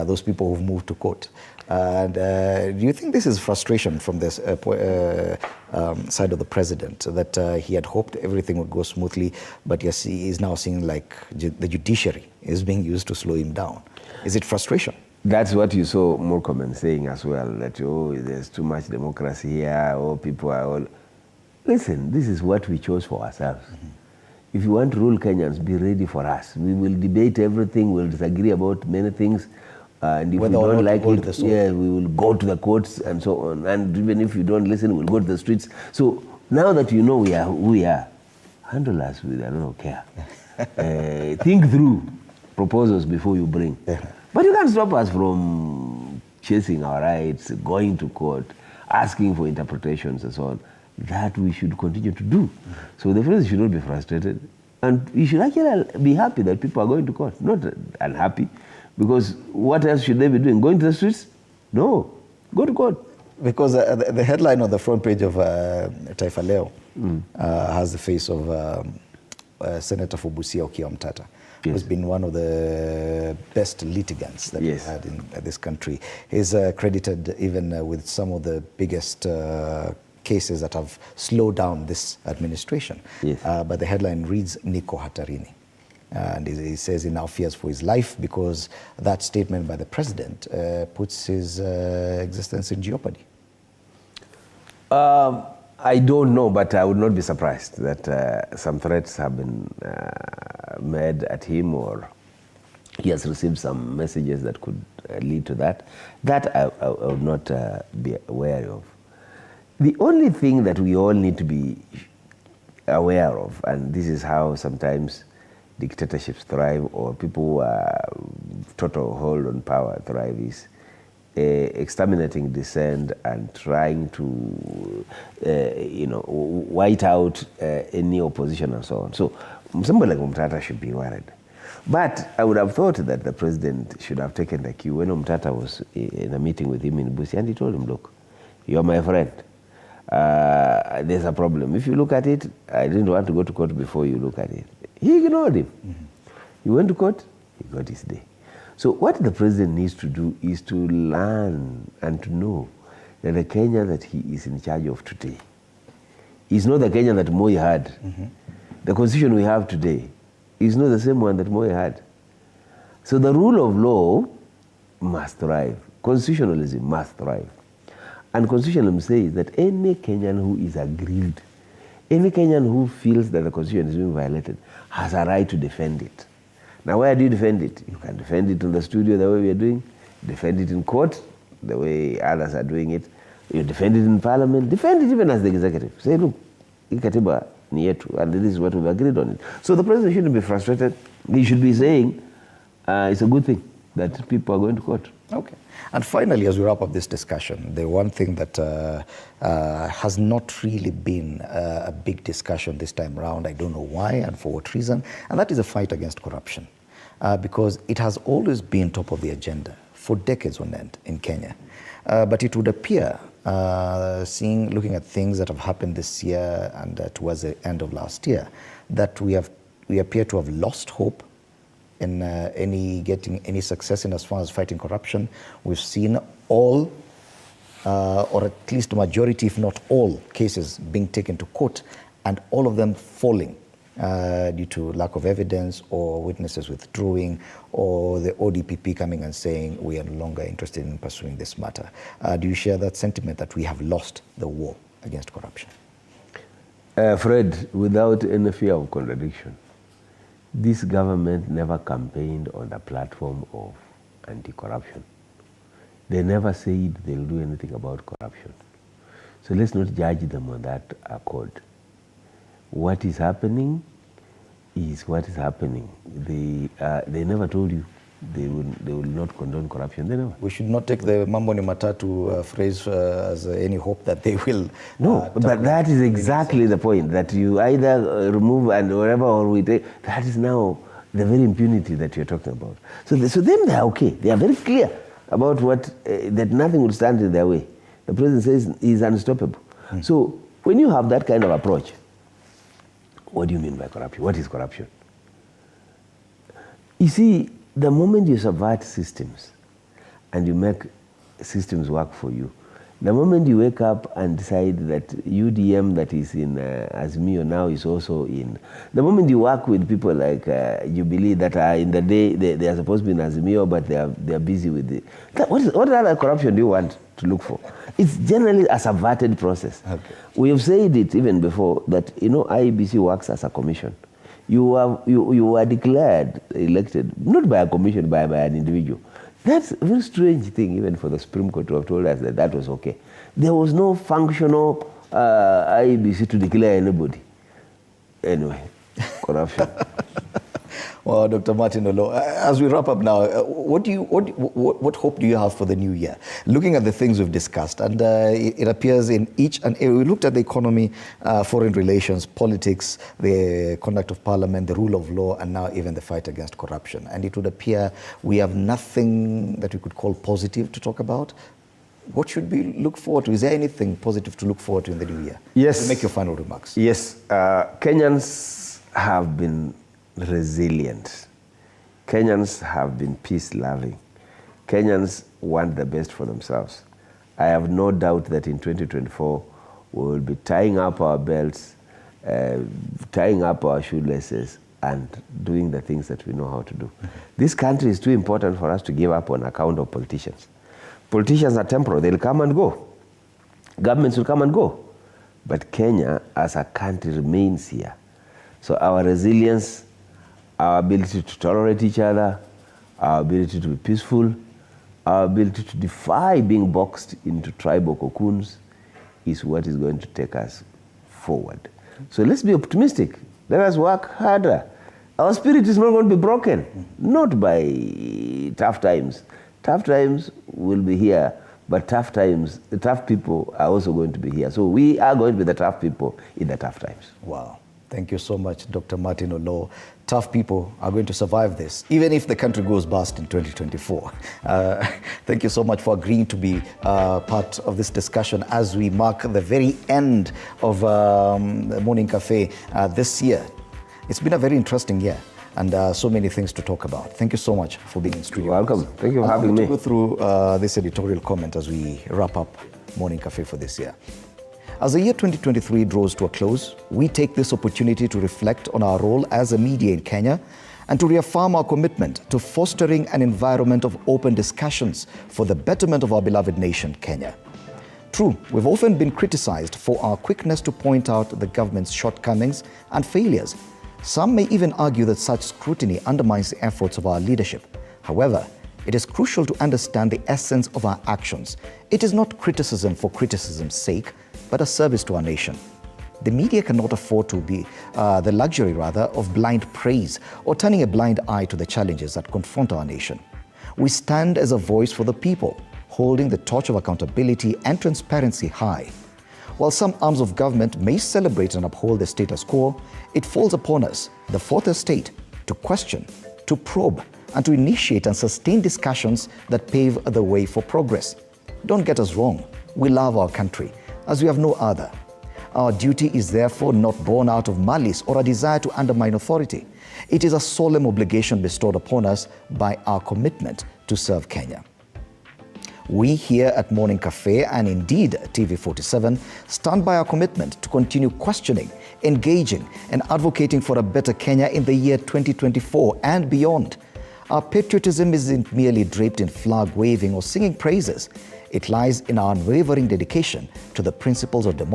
those people who've moved to court. And do you think this is frustration from this side of the president, that he had hoped everything would go smoothly, but yes, he is now seeing like the judiciary is being used to slow him down? Is it frustration? That's what you saw Murkomen saying as well, that, oh, there's too much democracy here, oh, people are all... Listen, this is what we chose for ourselves. If you want to rule Kenyans, be ready for us. We will debate everything, we'll disagree about many things, and if whether we don't like it, yeah, we will go to the courts and so on. And even if you don't listen, we'll go to the streets. So now that you know who we are, handle us with a lot of care. Think through proposals before you bring. But you can't stop us from chasing our rights, going to court, asking for interpretations and so on. That we should continue to do. So the president should not be frustrated. And you should actually be happy that people are going to court, not unhappy. Because what else should they be doing? Going to the streets? No. Go to court. Because the headline on the front page of Taifa Leo has the face of Senator for Busia Okiya Omtata, who's been one of the best litigants that we've had in this country. He's credited even with some of the biggest cases that have slowed down this administration. But the headline reads, Niko Hatarini. And he says he now fears for his life because that statement by the president puts his existence in jeopardy. I don't know, but I would not be surprised that some threats have been made at him, or he has received some messages that could lead to that. That I would not be aware of. The only thing that we all need to be aware of, and this is how sometimes dictatorships thrive, or people who are total hold on power thrive, is exterminating dissent and trying to, white out any opposition and so on. So somebody like Umtata should be worried. But I would have thought that the president should have taken the cue when Umtata was in a meeting with him in Busia, and he told him, look, you're my friend. There's a problem. If you look at it, I didn't want to go to court before you look at it. He ignored him. Mm-hmm. He went to court, he got his day. So what the president needs to do is to learn and to know that the Kenya that he is in charge of today is not the Kenya that Moi had. Mm-hmm. The constitution we have today is not the same one that Moi had. So the rule of law must thrive. Constitutionalism must thrive. And constitutionalism says that any Kenyan who is aggrieved, any Kenyan who feels that the constitution is being violated, has a right to defend it. Now, where do you defend it? You can defend it in the studio the way we are doing, defend it in court the way others are doing it, you defend it in parliament, defend it even as the executive. Say, look, ikatiba ni yetu, and this is what we've agreed on it. So the president shouldn't be frustrated. He should be saying, it's a good thing that people are going to court. Okay. And finally, as we wrap up this discussion, the one thing that has not really been a big discussion this time around, I don't know why and for what reason, and that is the fight against corruption. Because it has always been top of the agenda for decades on end in Kenya. But it would appear, looking at things that have happened this year and towards the end of last year, that we appear to have lost hope in getting any success in as far as fighting corruption. We've seen all, or at least majority, if not all, cases being taken to court, and all of them falling due to lack of evidence, or witnesses withdrawing, or the ODPP coming and saying we are no longer interested in pursuing this matter. Do you share that sentiment that we have lost the war against corruption? Fred, without any fear of contradiction, this government never campaigned on the platform of anti-corruption. They never said they'll do anything about corruption. So let's not judge them on that accord. What is happening is what is happening. They never told you they will not condone corruption. They never. We should not take the mambo ni matatu phrase as any hope that they will. No, but that is exactly the point, that you either remove and whatever, or we take. That is now the very impunity that you're talking about. So them, they are okay. They are very clear about that nothing will stand in their way. The president says he's unstoppable. So when you have that kind of approach, what do you mean by corruption? What is corruption? You see, the moment you subvert systems and you make systems work for you, the moment you wake up and decide that UDM that is in Azimio now is also in, the moment you work with people like Jubilee that are in the day, they are supposed to be in Azimio, but they are busy with it. What other corruption do you want to look for? It's generally a subverted process. Okay. We have said it even before that, IEBC works as a commission. You were declared elected, not by a commission, by an individual. That's a very strange thing, even for the Supreme Court to have told us that was okay. There was no functional IEBC to declare anybody. Anyway, corruption. Well, Dr. Martin Olo, as we wrap up now, what hope do you have for the new year? Looking at the things we've discussed, and it appears in each and every, we looked at the economy, foreign relations, politics, the conduct of parliament, the rule of law, and now even the fight against corruption. And it would appear we have nothing that we could call positive to talk about. What should we look forward to? Is there anything positive to look forward to in the new year? Yes. To make your final remarks. Yes. Kenyans have been resilient. Kenyans have been peace-loving. Kenyans want the best for themselves. I have no doubt that in 2024, we will be tying up our belts, tying up our shoelaces, and doing the things that we know how to do. This country is too important for us to give up on account of politicians. Politicians are temporal. They'll come and go. Governments will come and go. but Kenya as a country remains here. So our resilience, our ability to tolerate each other, our ability to be peaceful, our ability to defy being boxed into tribal cocoons is what is going to take us forward. So let's be optimistic. Let us work harder. Our spirit is not going to be broken, not by tough times. Tough times will be here, but tough times, the tough people are also going to be here. So we are going to be the tough people in the tough times. Wow. Thank you so much, Dr. Martin Olo. Tough people are going to survive this, even if the country goes bust in 2024. Thank you so much for agreeing to be part of this discussion as we mark the very end of the Morning Cafe this year. It's been a very interesting year and so many things to talk about. Thank you so much for being in studio. You're welcome. Thank you for having me. I'm going to go through this editorial comment as we wrap up Morning Cafe for this year. As the year 2023 draws to a close, we take this opportunity to reflect on our role as a media in Kenya and to reaffirm our commitment to fostering an environment of open discussions for the betterment of our beloved nation, Kenya. True, we've often been criticized for our quickness to point out the government's shortcomings and failures. Some may even argue that such scrutiny undermines the efforts of our leadership. However, it is crucial to understand the essence of our actions. It is not criticism for criticism's sake, but a service to our nation. The media cannot afford to be the luxury, of blind praise or turning a blind eye to the challenges that confront our nation. We stand as a voice for the people, holding the torch of accountability and transparency high. While some arms of government may celebrate and uphold the status quo, it falls upon us, the fourth estate, to question, to probe, and to initiate and sustain discussions that pave the way for progress. Don't get us wrong, we love our country, as we have no other. Our duty is therefore not born out of malice or a desire to undermine authority. It is a solemn obligation bestowed upon us by our commitment to serve Kenya. We here at Morning Cafe and indeed TV47 stand by our commitment to continue questioning, engaging and advocating for a better Kenya in the year 2024 and beyond. Our patriotism isn't merely draped in flag waving or singing praises. It lies in our unwavering dedication to the principles of democracy